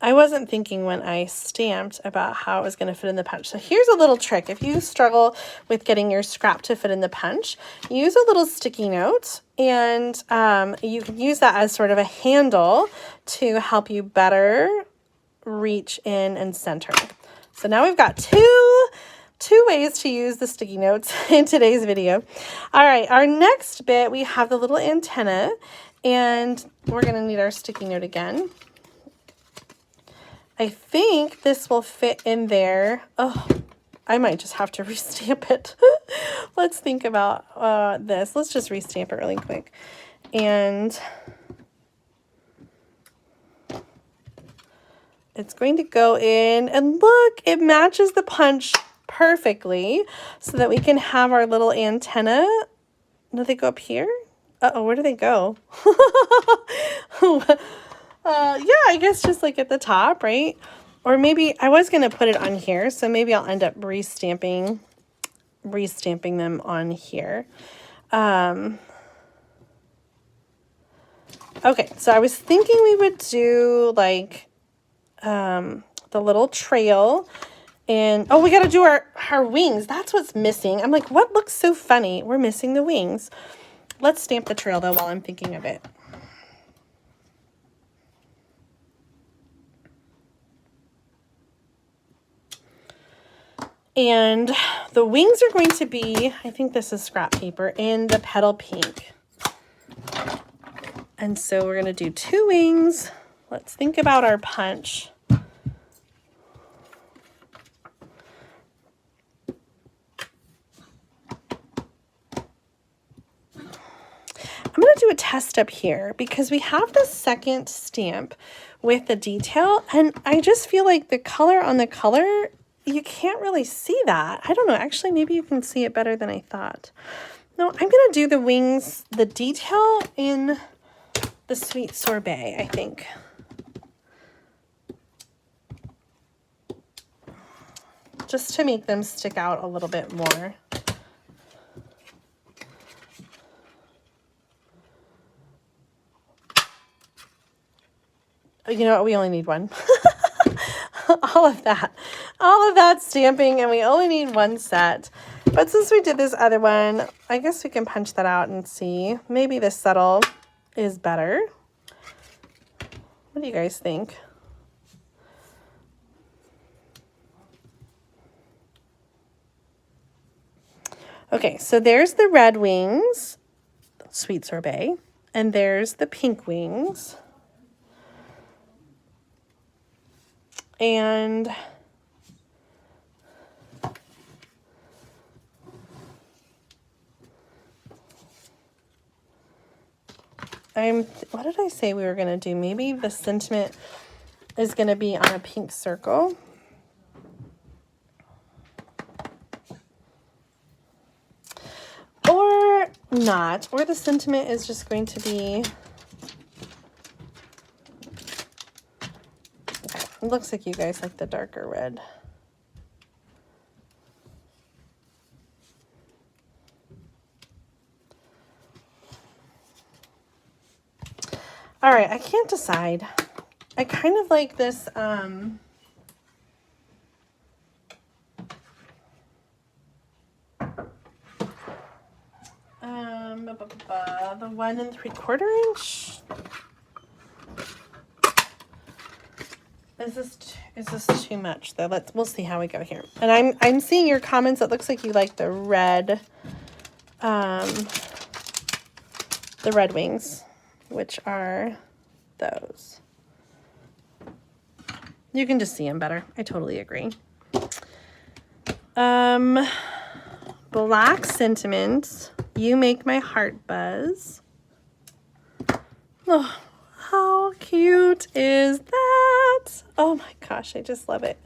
A: I wasn't thinking when I stamped about how it was going to fit in the punch. So here's a little trick. If you struggle with getting your scrap to fit in the punch, use a little sticky note, and you can use that as sort of a handle to help you better reach in and center. So now we've got two ways to use the sticky notes in today's video. All right, our next bit, we have the little antenna, and we're going to need our sticky note again. I think this will fit in there. Oh, I might just have to restamp it. Let's think about this. Let's just restamp it really quick. And it's going to go in, and look, it matches the punch perfectly so that we can have our little antenna. Do they go up here? Uh-oh, where do they go? Yeah, I guess just like at the top, right? Or maybe I was going to put it on here, so maybe I'll end up restamping them on here. Okay, so I was thinking we would do like the little trail, and oh, we got to do our wings. That's what's missing. I'm like, what looks so funny? We're missing the wings. Let's stamp the trail though while I'm thinking of it. And the wings are going to be, I think this is scrap paper, in the petal pink. And so we're going to do 2 wings. Let's think about our punch. I'm going to do a test up here because we have the second stamp with the detail, and I just feel like the color on the color, you can't really see that. I don't know. Actually, maybe you can see it better than I thought. No, I'm going to do the wings, the detail in the Sweet Sorbet, I think. Just to make them stick out a little bit more. You know what? We only need one. all of that stamping, and we only need 1 set. But since we did this other one, I guess we can punch that out and see. Maybe this subtle is better. What do you guys think? Okay, so there's the red wings, Sweet Sorbet, and there's the pink wings. And what did I say we were going to do? Maybe the sentiment is going to be on a pink circle. Or not. Or the sentiment is just going to be... Okay, it looks like you guys like the darker red. All right, I can't decide. I kind of like this, the 1 3/4 inch. Is this too much though? We'll see how we go here. And I'm seeing your comments. It looks like you like the red wings, which are those. You can just see them better. I totally agree. Black sentiment. You make my heart buzz. Oh, how cute is that? Oh my gosh, I just love it.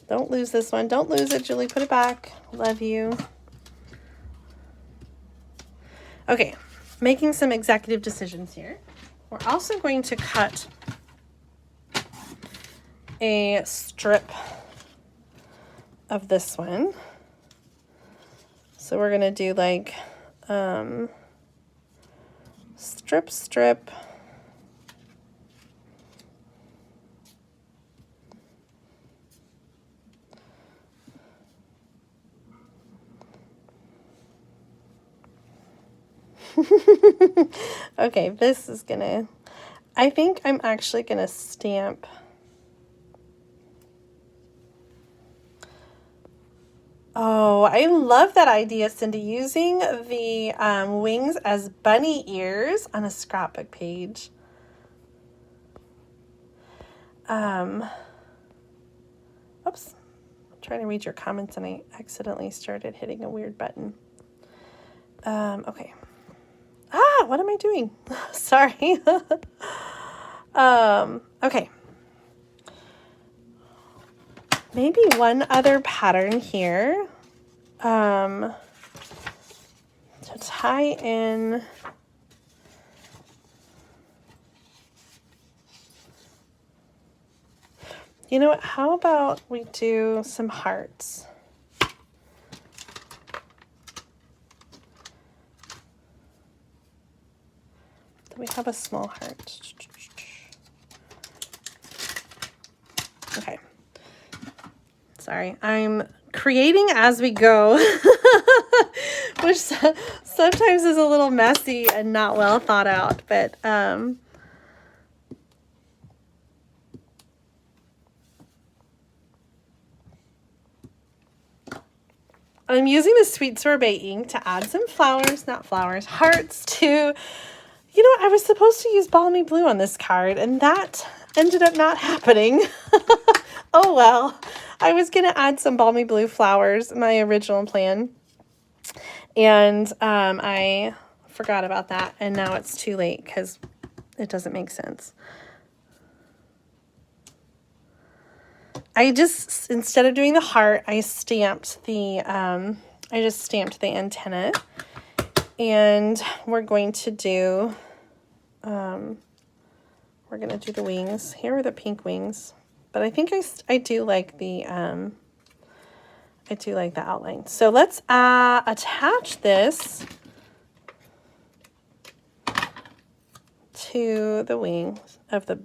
A: Don't lose this one. Don't lose it, Julie. Put it back. Love you. Okay, making some executive decisions here. We're also going to cut a strip of this one. So we're going to do like strip. Okay, this is gonna, I think I'm actually gonna stamp Oh, I love that idea, Cindy, using the wings as bunny ears on a scrapbook page. Oops, I'm trying to read your comments and I accidentally started hitting a weird button. Okay. What am I doing? Sorry. Okay. Maybe one other pattern here to tie in. You know what? How about we do some hearts? We have a small heart. Okay. Sorry, I'm creating as we go, which sometimes is a little messy and not well thought out, but I'm using the Sweet Sorbet ink to add some hearts to. You know, I was supposed to use Balmy Blue on this card, and that ended up not happening. Oh, well. I was going to add some Balmy Blue flowers, my original plan. And I forgot about that, and now it's too late because it doesn't make sense. I just, instead of doing the heart, I just stamped the antenna. And we're going to do the wings. Here are the pink wings, but I think I do like the outline. So let's attach this to the wings of the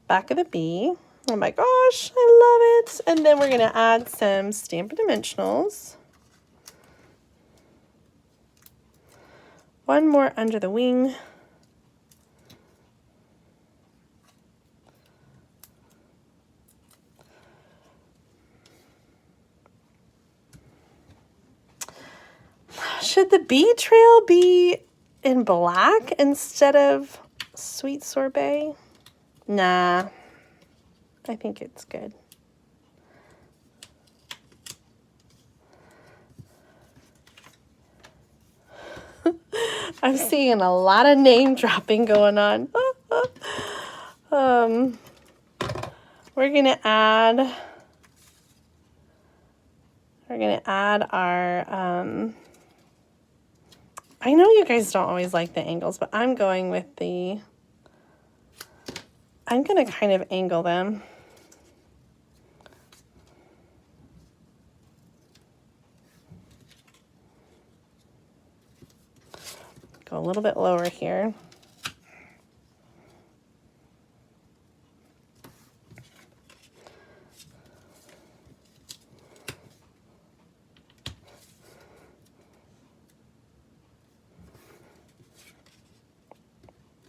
A: back of the bee. Oh my gosh, I love it. And then we're going to add some Stampin' Dimensionals. One more under the wing. Should the bee trail be in black instead of Sweet Sorbet? Nah. I think it's good. I'm seeing a lot of name dropping going on. We're gonna add our I know you guys don't always like the angles, but I'm going with I'm gonna kind of angle them. Go a little bit lower here.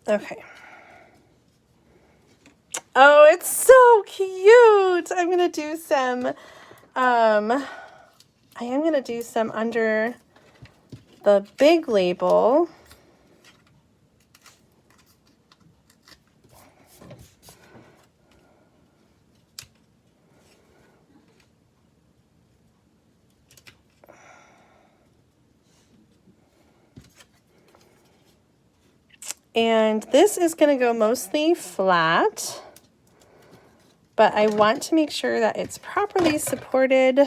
A: Okay. Oh, it's so cute. I'm going to do some, I am going to do some under the big label. And this is going to go mostly flat, but I want to make sure that it's properly supported.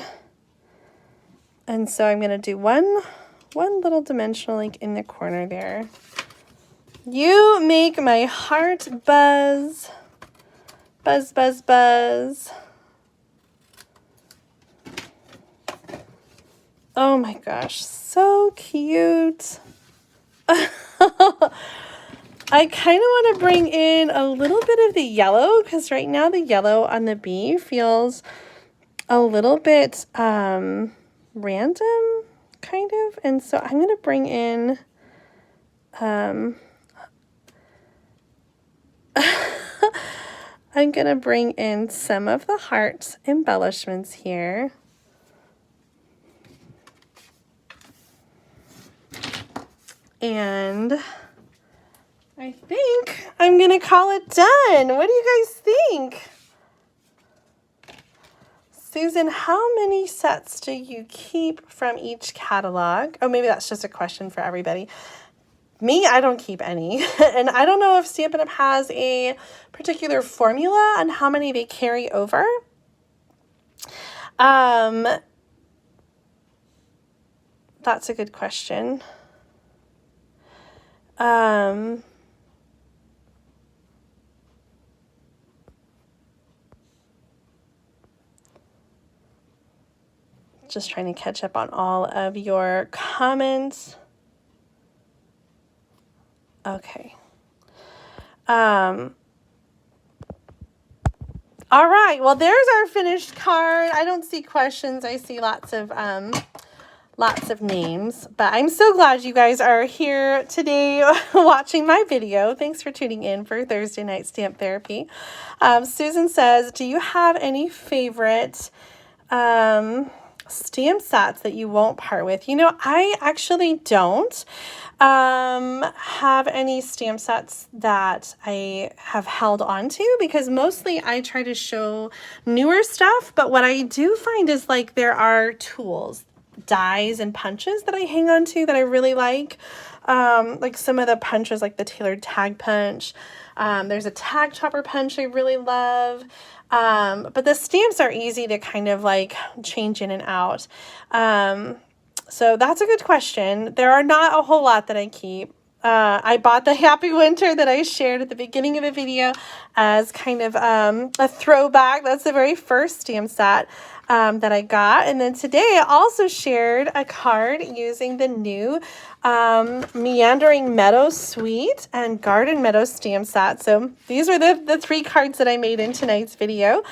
A: And so I'm going to do one little dimensional like in the corner there. You make my heart buzz. Buzz, buzz, buzz. Oh my gosh, so cute. I kind of want to bring in a little bit of the yellow because right now the yellow on the bee feels a little bit random, kind of. And so I'm going to bring in I'm going to bring in some of the heart embellishments here. And I think I'm going to call it done. What do you guys think? Susan, how many sets do you keep from each catalog? Oh, maybe that's just a question for everybody. Me, I don't keep any. And I don't know if Stampin' Up! Has a particular formula on how many they carry over. That's a good question. Just trying to catch up on all of your comments. Okay. All right, well, there's our finished card. I don't see questions. I see lots of names, but I'm so glad you guys are here today watching my video. Thanks for tuning in for Thursday Night Stamp Therapy. Susan says, do you have any favorite stamp sets that you won't part with? You know, I actually don't have any stamp sets that I have held on to, because mostly I try to show newer stuff. But what I do find is like there are tools, dies and punches that I hang on to that I really like some of the punches, like the tailored tag punch. There's a tag chopper punch I really love. But the stamps are easy to kind of like change in and out. So that's a good question. There are not a whole lot that I keep. I bought the Happy Winter that I shared at the beginning of the video as kind of a throwback. That's the very first stamp set that I got. And then today I also shared a card using the new Meandering Meadow Suite and Garden Meadow stamp set. So these were the 3 cards that I made in tonight's video.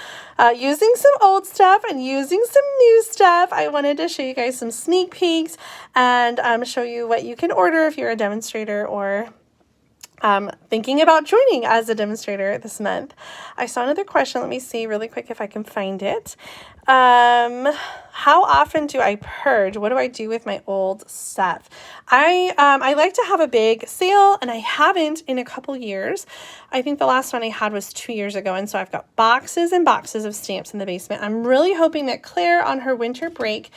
A: Using some old stuff and using some new stuff. I wanted to show you guys some sneak peeks and show you what you can order if you're a demonstrator or thinking about joining as a demonstrator this month. I saw another question. Let me see really quick if I can find it. How often do I purge? What do I do with my old stuff? I like to have a big sale, and I haven't in a couple years. I think the last one I had was 2 years ago, and so I've got boxes and boxes of stamps in the basement. I'm really hoping that Claire on her winter break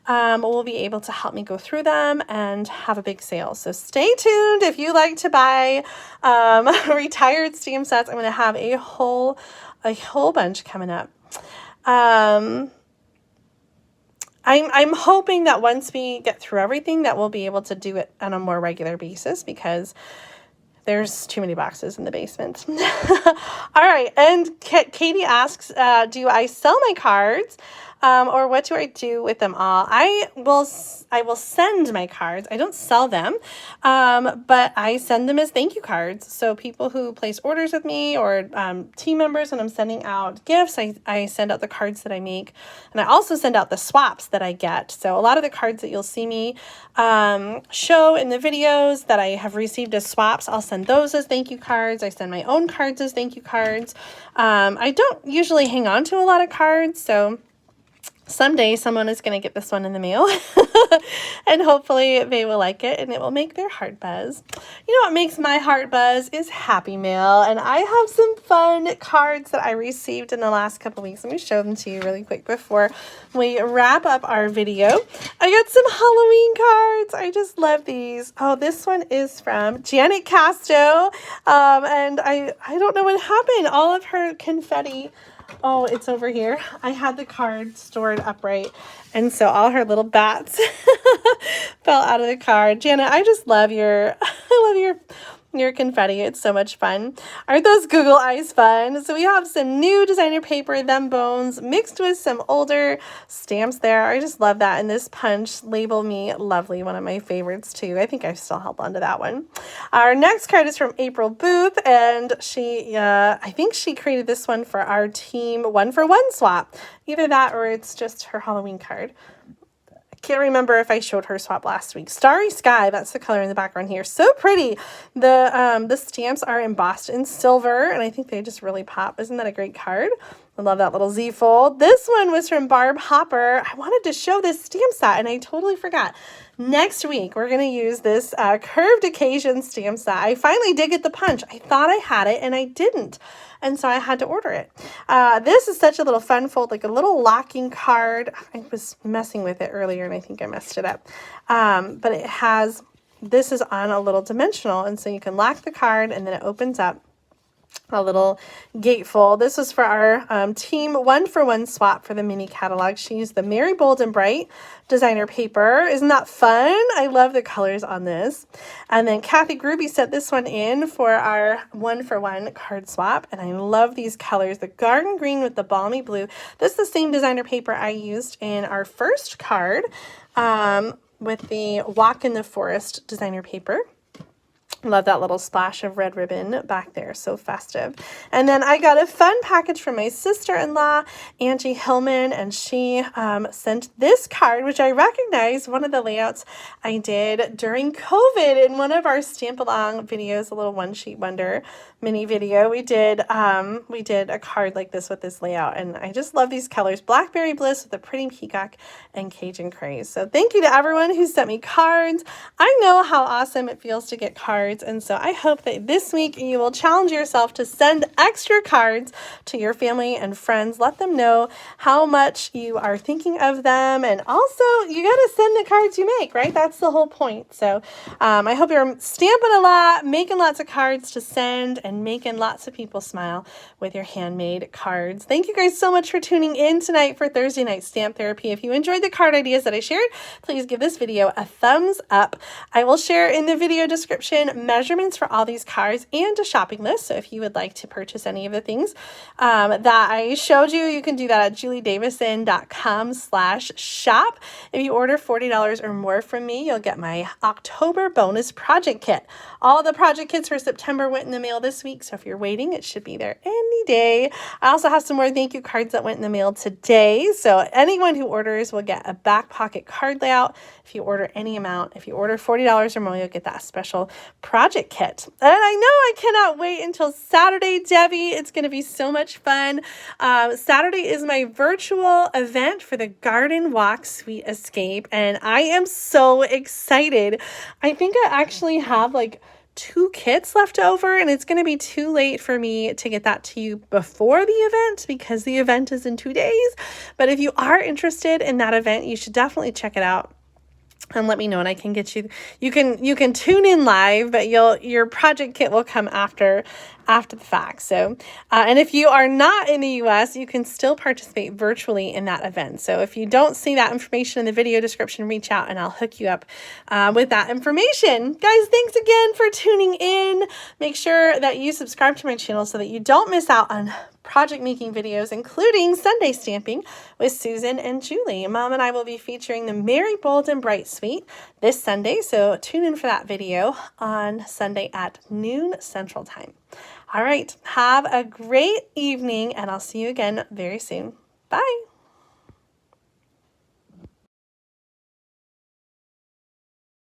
A: will be able to help me go through them and have a big sale. So stay tuned if you like to buy retired stamp sets. I'm going to have a whole bunch coming up. I'm hoping that once we get through everything that we'll be able to do it on a more regular basis, because there's too many boxes in the basement. All right, and Katie asks, do I sell my cards? Or what do I do with them all? I will send my cards. I don't sell them, but I send them as thank you cards. So people who place orders with me, or team members, when I'm sending out gifts, I send out the cards that I make, and I also send out the swaps that I get. So a lot of the cards that you'll see me show in the videos that I have received as swaps, I'll send those as thank you cards. I send my own cards as thank you cards. I don't usually hang on to a lot of cards, so someday someone is going to get this one in the mail and hopefully they will like it and it will make their heart buzz. You know what makes my heart buzz is Happy Mail, and I have some fun cards that I received in the last couple weeks. Let me show them to you really quick before we wrap up our video. I got some Halloween cards. I just love these. Oh, this one is from Janet Casto, and I don't know what happened. All of her confetti, oh, it's over here. I had the card stored upright, and so all her little bats fell out of the card. Janet, I just love your confetti. It's so much fun. Aren't those Google Eyes fun? So we have some new designer paper, them bones, mixed with some older stamps there. I just love that. And this punch, Label Me Lovely, one of my favorites too. I think I've still held on to that one. Our next card is from April Booth, and she, I think she created this one for our team 1-for-1 swap. Either that or it's just her Halloween card. Can't remember if I showed her swap last week. Starry Sky, that's the color in the background here. So pretty. The stamps are embossed in silver, and I think they just really pop. Isn't that a great card? I love that little Z fold. This one was from Barb Hopper. I wanted to show this stamp set, and I totally forgot. Next week, we're going to use this curved occasion stamp set. I finally did get the punch. I thought I had it, and I didn't. And so I had to order it. This is such a little fun fold, like a little locking card. I was messing with it earlier, and I think I messed it up. But it has, this is on a little dimensional, and so you can lock the card, and then it opens up. a little gatefold. This was for our team 1-for-1 swap for the mini catalog. She used the Merry Bold and Bright designer paper. Isn't that fun? I love the colors on this. And then Kathy Gruby sent this one in for our 1-for-1 card swap. And I love these colors, the garden green with the balmy blue. This is the same designer paper I used in our first card with the Walk in the Forest designer paper. Love that little splash of red ribbon back there. So festive. And then I got a fun package from my sister-in-law, Angie Hillman, and she sent this card, which I recognize, one of the layouts I did during COVID in one of our Stamp-Along videos, a little one-sheet wonder mini video. We did a card like this with this layout, and I just love these colors. Blackberry Bliss with a pretty peacock and Cajun Craze. So thank you to everyone who sent me cards. I know how awesome it feels to get cards, and so I hope that this week you will challenge yourself to send extra cards to your family and friends. Let them know how much you are thinking of them, and also you got to send the cards you make, right? That's the whole point. So I hope you're stamping a lot, making lots of cards to send, and making lots of people smile with your handmade cards. Thank you guys so much for tuning in tonight for Thursday Night Stamp Therapy. If you enjoyed the card ideas that I shared, please give this video a thumbs up. I will share in the video description measurements for all these cards and a shopping list. So if you would like to purchase any of the things that I showed you, you can do that at juliedavison.com/shop. If you order $40 or more from me, you'll get my October bonus project kit. All the project kits for September went in the mail this week, so if you're waiting, it should be there any day. I also have some more thank you cards that went in the mail today, so anyone who orders will get a back pocket card layout if you order any amount. If you order $40 or more, you'll get that special project kit. And I know I cannot wait until Saturday, Debbie. It's going to be so much fun. Saturday is my virtual event for the Garden Walk Sweet Escape, and I am so excited. I think I actually have like 2 kits left over, and it's going to be too late for me to get that to you before the event because the event is in 2 days. But if you are interested in that event, you should definitely check it out and let me know, and I can get you. You can tune in live, but your project kit will come after the fact. So, and if you are not in the US, you can still participate virtually in that event. So if you don't see that information in the video description, reach out and I'll hook you up with that information. Guys, thanks again for tuning in. Make sure that you subscribe to my channel so that you don't miss out on project making videos, including Sunday stamping with Susan and Julie. Mom and I will be featuring the Merry Bold and Bright Suite this Sunday, so tune in for that video on Sunday at noon Central Time. All right, have a great evening, and I'll see you again very soon. Bye.